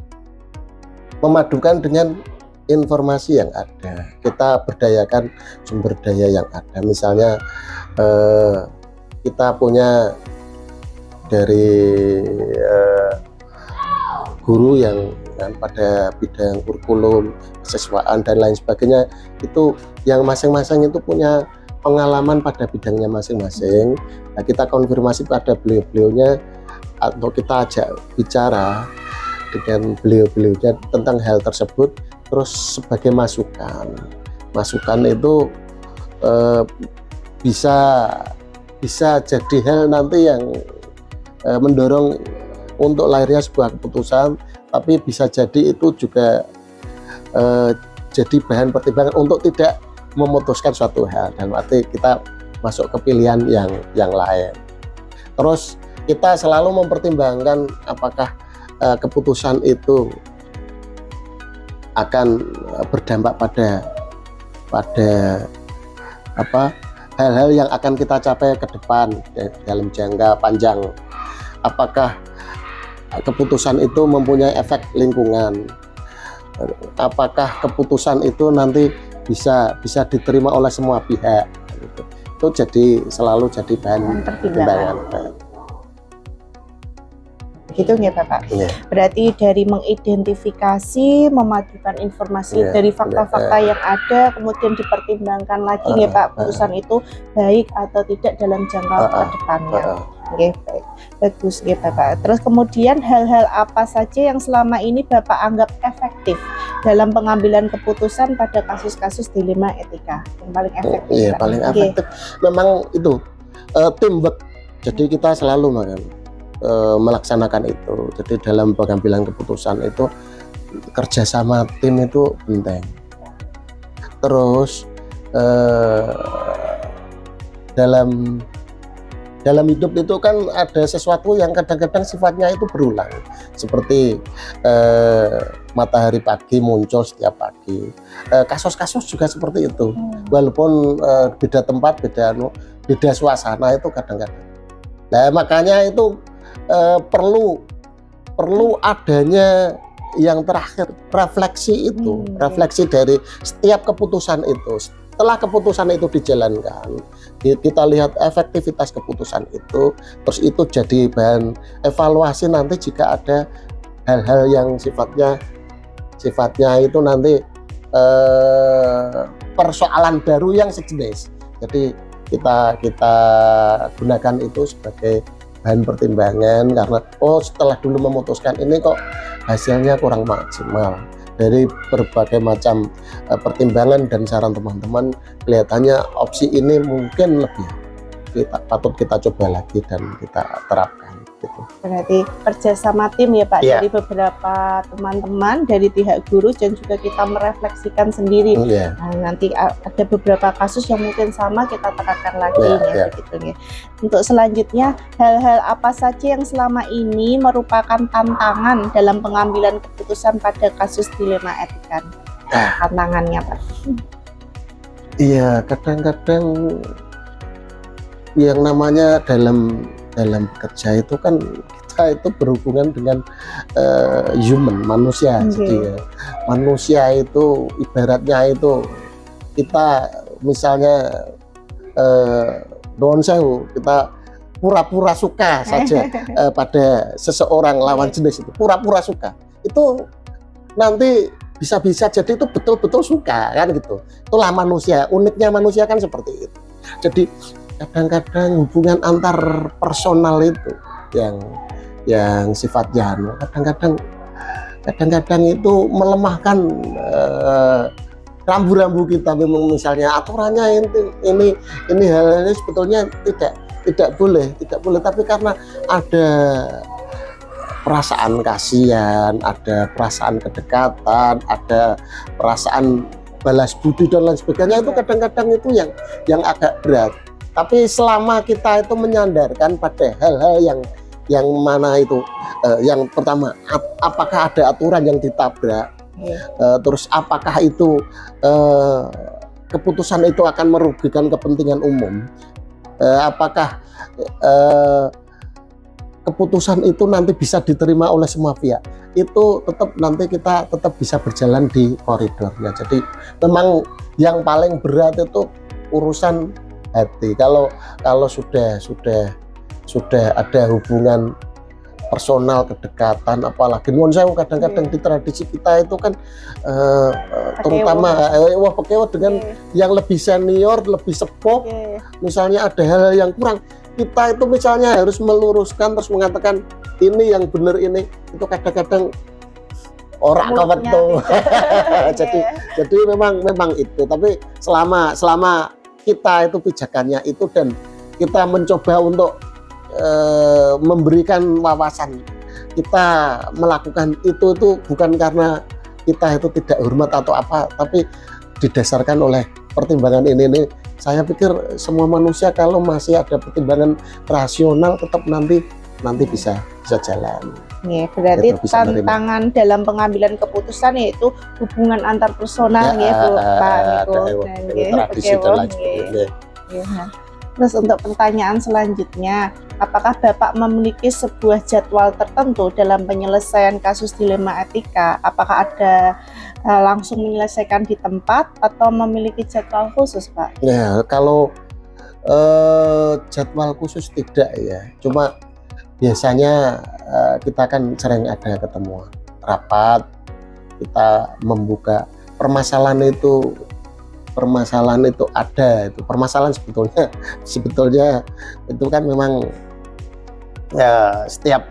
memadukan dengan informasi yang ada, kita berdayakan sumber daya yang ada. Misalnya kita punya dari guru yang pada bidang kurikulum, siswaan dan lain sebagainya, itu yang masing-masing itu punya pengalaman pada bidangnya masing-masing. Nah, kita konfirmasi pada beliau-beliaunya atau kita ajak bicara dengan beliau-beliaunya tentang hal tersebut, terus sebagai masukan itu bisa bisa jadi hal nanti yang mendorong untuk lahirnya sebuah keputusan, tapi bisa jadi itu juga jadi bahan pertimbangan untuk tidak memutuskan suatu hal, dan arti kita masuk ke pilihan yang lain. Terus kita selalu mempertimbangkan apakah keputusan itu akan berdampak pada hal-hal yang akan kita capai ke depan dalam jangka panjang. Apakah keputusan itu mempunyai efek lingkungan? Apakah keputusan itu nanti bisa diterima oleh semua pihak? Itu selalu jadi bahan pertimbangan. Gitu ya Bapak. Ya. Berarti dari mengidentifikasi, memadukan informasi dari fakta-fakta yang ada, kemudian dipertimbangkan lagi ya Pak, putusan itu baik atau tidak dalam jangka ke depannya. Oke, baik. Bagus ya Bapak. Terus kemudian hal-hal apa saja yang selama ini Bapak anggap efektif dalam pengambilan keputusan pada kasus-kasus dilema etika yang paling efektif? Iya, paling efektif. Memang itu teamwork. Jadi kita selalu melaksanakan itu. Jadi dalam pengambilan keputusan itu kerjasama tim itu penting. Terus dalam hidup itu kan ada sesuatu yang kadang-kadang sifatnya itu berulang, seperti matahari pagi muncul setiap pagi. Kasus-kasus juga seperti itu, walaupun beda tempat, beda suasana itu kadang-kadang. Nah makanya itu perlu adanya yang terakhir, refleksi itu, refleksi dari setiap keputusan itu. Setelah keputusan itu dijalankan, kita lihat efektivitas keputusan itu, terus itu jadi bahan evaluasi nanti jika ada hal-hal yang sifatnya itu nanti persoalan baru yang sejenis. Jadi kita gunakan itu sebagai bahan pertimbangan, karena setelah dulu memutuskan ini kok hasilnya kurang maksimal. Dari berbagai macam pertimbangan dan saran teman-teman, kelihatannya opsi ini mungkin lebih patut kita coba lagi dan kita terapkan gitu. Berarti kerjasama tim ya Pak, dari beberapa teman-teman, dari pihak guru, dan juga kita merefleksikan sendiri. Nah, nanti ada beberapa kasus yang mungkin sama, kita tekankan lagi begitu nih. Untuk selanjutnya, hal-hal apa saja yang selama ini merupakan tantangan dalam pengambilan keputusan pada kasus dilema etika? Tantangannya Pak? Iya, kadang-kadang yang namanya dalam bekerja itu kan kita itu berhubungan dengan manusia. Jadi manusia itu ibaratnya itu kita misalnya kita pura-pura suka saja pada seseorang lawan jenis itu, pura-pura suka itu nanti bisa jadi itu betul-betul suka kan gitu. Itulah manusia, uniknya manusia kan seperti itu. Jadi kadang-kadang hubungan antar personal itu yang sifatnya kadang-kadang itu melemahkan rambu-rambu kita. Memang misalnya aturannya ini hal ini sebetulnya tidak boleh, tapi karena ada perasaan kasihan, ada perasaan kedekatan, ada perasaan balas budi dan lain sebagainya, itu kadang-kadang itu yang agak berat. Tapi selama kita itu menyandarkan pada hal-hal yang mana itu, yang pertama, apakah ada aturan yang ditabrak, terus apakah itu keputusan itu akan merugikan kepentingan umum, apakah keputusan itu nanti bisa diterima oleh semua pihak, itu nanti kita tetap bisa berjalan di koridornya. Jadi memang yang paling berat itu urusan hati. Kalau sudah ada hubungan personal, kedekatan, apalagi nuwun sewu kadang-kadang di tradisi kita itu kan terutama pekewo dengan yang lebih senior, lebih sepuh, misalnya ada hal yang kurang, kita itu misalnya harus meluruskan terus mengatakan ini yang benar, ini itu kadang-kadang orang kawetu. Jadi memang itu, tapi selama kita itu pijakannya itu dan kita mencoba untuk memberikan wawasan, kita melakukan itu bukan karena kita itu tidak hormat atau apa, tapi didasarkan oleh pertimbangan ini. Saya pikir semua manusia kalau masih ada pertimbangan rasional tetap nanti bisa jalan. Ya, berarti Itu bisa tantangan dalam pengambilan keputusan yaitu hubungan antar personal ya, Bu Pak Niko. Tradisi dan lain sebagainya. Nah, terus untuk pertanyaan selanjutnya, apakah Bapak memiliki sebuah jadwal tertentu dalam penyelesaian kasus dilema etika? Apakah ada langsung menyelesaikan di tempat atau memiliki jadwal khusus, Pak? Ya, kalau jadwal khusus tidak ya, cuma biasanya kita kan sering ada ketemuan rapat, kita membuka permasalahan itu ada, itu permasalahan sebetulnya itu kan memang ya setiap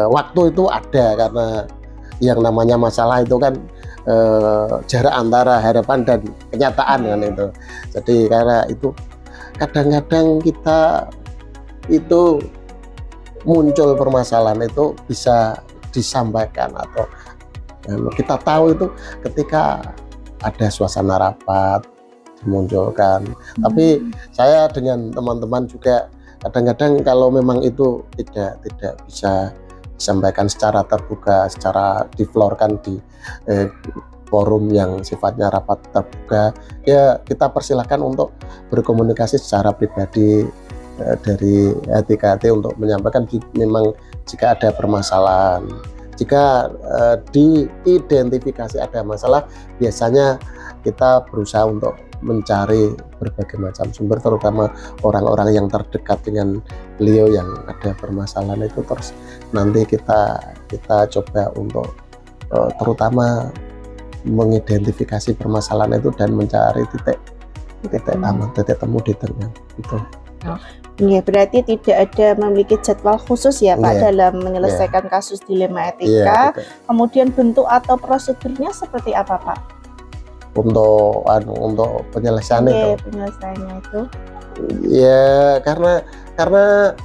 waktu itu ada, karena yang namanya masalah itu kan jarak antara harapan dan kenyataan kan itu. Jadi karena itu kadang-kadang kita itu muncul permasalahan itu bisa disampaikan atau kita tahu itu ketika ada suasana rapat dimunculkan. Tapi saya dengan teman-teman juga kadang-kadang kalau memang itu tidak bisa disampaikan secara terbuka, secara diflorkan di forum yang sifatnya rapat terbuka, ya kita persilahkan untuk berkomunikasi secara pribadi dari HTKT untuk menyampaikan memang jika ada permasalahan. Jika diidentifikasi ada masalah, biasanya kita berusaha untuk mencari berbagai macam sumber, terutama orang-orang yang terdekat dengan beliau yang ada permasalahan itu. Terus nanti kita coba untuk terutama mengidentifikasi permasalahan itu dan mencari titik temu di tengah itu. Ya, berarti tidak ada memiliki jadwal khusus ya Pak dalam menyelesaikan kasus dilema etika. Kemudian bentuk atau prosedurnya seperti apa Pak? Untuk penyelesaiannya itu ya karena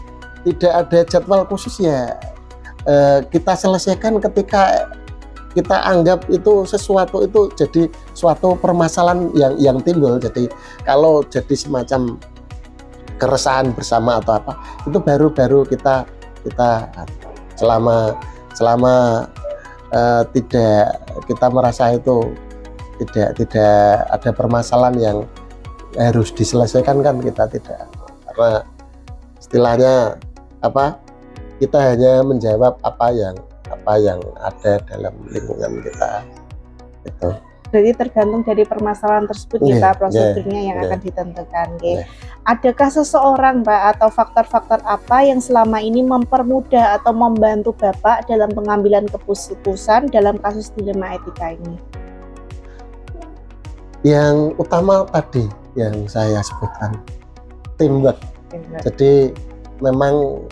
tidak ada jadwal khusus ya, kita selesaikan ketika kita anggap itu sesuatu itu jadi suatu permasalahan yang timbul. Jadi kalau jadi semacam keresahan bersama atau apa, itu baru kita selama tidak kita merasa itu tidak ada permasalahan yang harus diselesaikan, kan kita tidak, karena istilahnya kita hanya menjawab apa yang ada dalam lingkungan kita itu. Berarti tergantung dari permasalahan tersebut prosedurnya yang akan ditentukan. Adakah seseorang Pak atau faktor-faktor apa yang selama ini mempermudah atau membantu Bapak dalam pengambilan keputusan dalam kasus dilema etika ini? Yang utama tadi yang saya sebutkan, teamwork. Jadi memang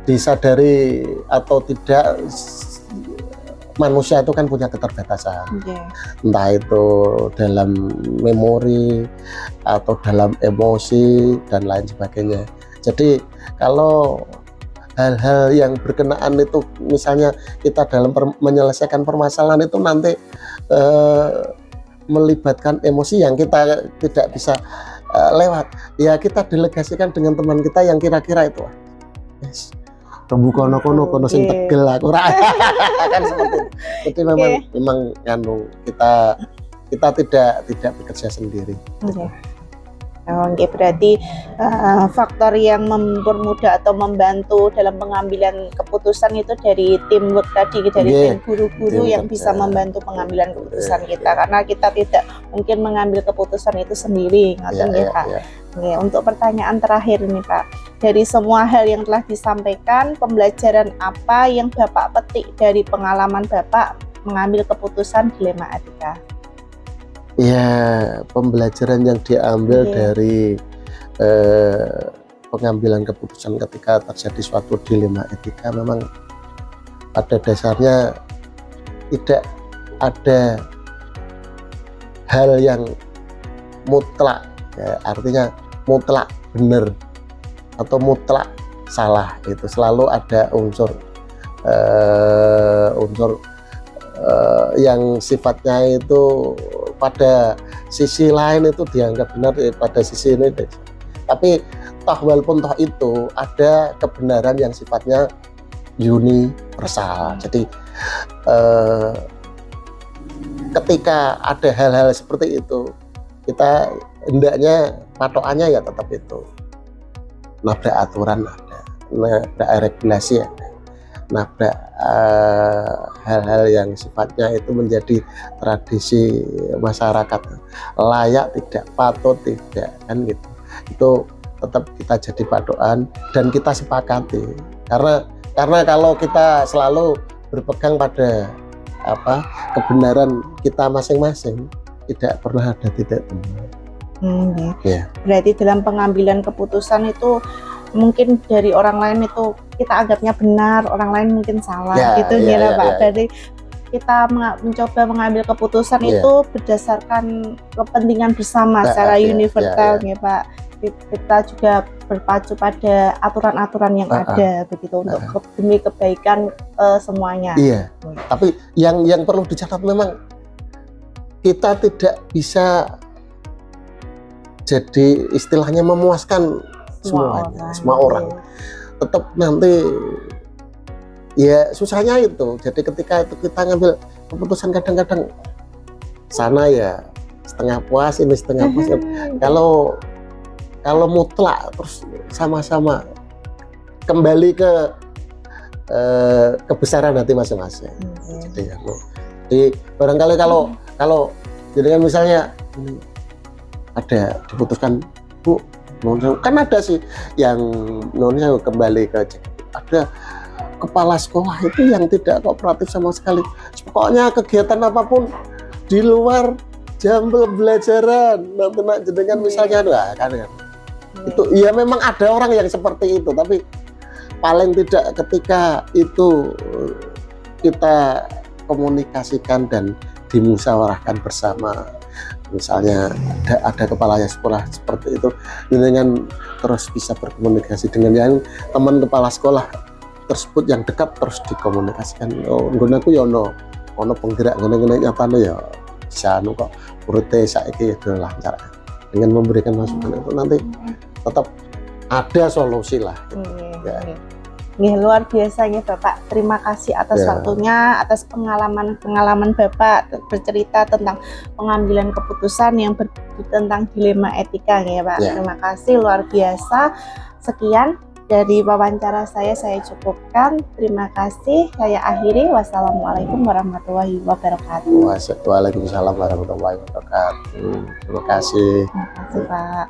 disadari atau tidak, manusia itu kan punya keterbatasan, entah itu dalam memori atau dalam emosi dan lain sebagainya. Jadi kalau hal-hal yang berkenaan itu, misalnya kita dalam menyelesaikan permasalahan itu nanti melibatkan emosi yang kita tidak bisa lewat, ya kita delegasikan dengan teman kita yang kira-kira itu rembu kono sing tegel aku kan seperti itu. Jadi memang kita tidak bekerja sendiri. Berarti faktor yang mempermudah atau membantu dalam pengambilan keputusan itu dari teamwork tadi, dari tim guru-guru yang bisa membantu pengambilan keputusan kita, karena kita tidak mungkin mengambil keputusan itu sendiri. Untuk pertanyaan terakhir ini Pak, dari semua hal yang telah disampaikan, pembelajaran apa yang Bapak petik dari pengalaman Bapak mengambil keputusan dilema etika? Ya, pembelajaran yang diambil dari pengambilan keputusan ketika terjadi suatu dilema etika, memang pada dasarnya tidak ada hal yang mutlak, ya, artinya mutlak benar atau mutlak salah. Itu selalu ada unsur yang sifatnya itu pada sisi lain itu dianggap benar, pada sisi ini. Tapi toh walaupun toh itu ada kebenaran yang sifatnya universal. Jadi ketika ada hal-hal seperti itu, kita hendaknya patokannya ya tetap itu, nabrak aturan ada, nabrak regulasi ada, nabrak hal-hal yang sifatnya itu menjadi tradisi masyarakat, layak tidak, patut tidak, kan gitu. Itu tetap kita jadi patokan dan kita sepakati, karena kalau kita selalu berpegang pada kebenaran kita masing-masing, tidak pernah ada titik temu. Ya. Berarti dalam pengambilan keputusan itu mungkin dari orang lain itu kita anggapnya benar, orang lain mungkin salah, gitu ya, Pak. Berarti kita mencoba mengambil keputusan itu berdasarkan kepentingan bersama secara universal, ya Pak. Kita juga berpacu pada aturan-aturan yang ada, begitu, untuk demi kebaikan semuanya. Iya. Tapi yang perlu dicatat, memang kita tidak bisa jadi istilahnya memuaskan semua orang. Tetap nanti ya susahnya itu. Jadi ketika itu kita ngambil keputusan, kadang-kadang sana ya setengah puas, ini setengah puas. Kalau mutlak terus sama-sama kembali ke kebesaran hati masing-masing. Jadi barangkali kalau jadi kan misalnya ada diputuskan, Bu, kan ada sih yang nonnya kembali ke ada kepala sekolah itu yang tidak kooperatif sama sekali. Pokoknya kegiatan apapun di luar jam pembelajaran, nanti jenengan misalnya kan itu ya memang ada orang yang seperti itu, tapi paling tidak ketika itu kita komunikasikan dan dimusyawarahkan bersama, misalnya ada kepala sekolah seperti itu, dengan terus bisa berkomunikasi dengan yang teman kepala sekolah tersebut yang dekat, terus dikomunikasikan. Oh, nggonaku ya ono penggerak ngene-ngene nyatane ya bisa kok urute saiki ya lancar. Dengan memberikan masukan itu nanti tetap ada solusi lah. Luar biasanya Bapak, terima kasih atas waktunya, atas pengalaman Bapak bercerita tentang pengambilan keputusan yang tentang dilema etika ya Pak. Terima kasih, luar biasa. Sekian dari wawancara saya cukupkan. Terima kasih, saya akhiri. Wassalamualaikum warahmatullahi wabarakatuh. Waalaikumsalam warahmatullahi wabarakatuh. Terima kasih. Terima kasih Pak.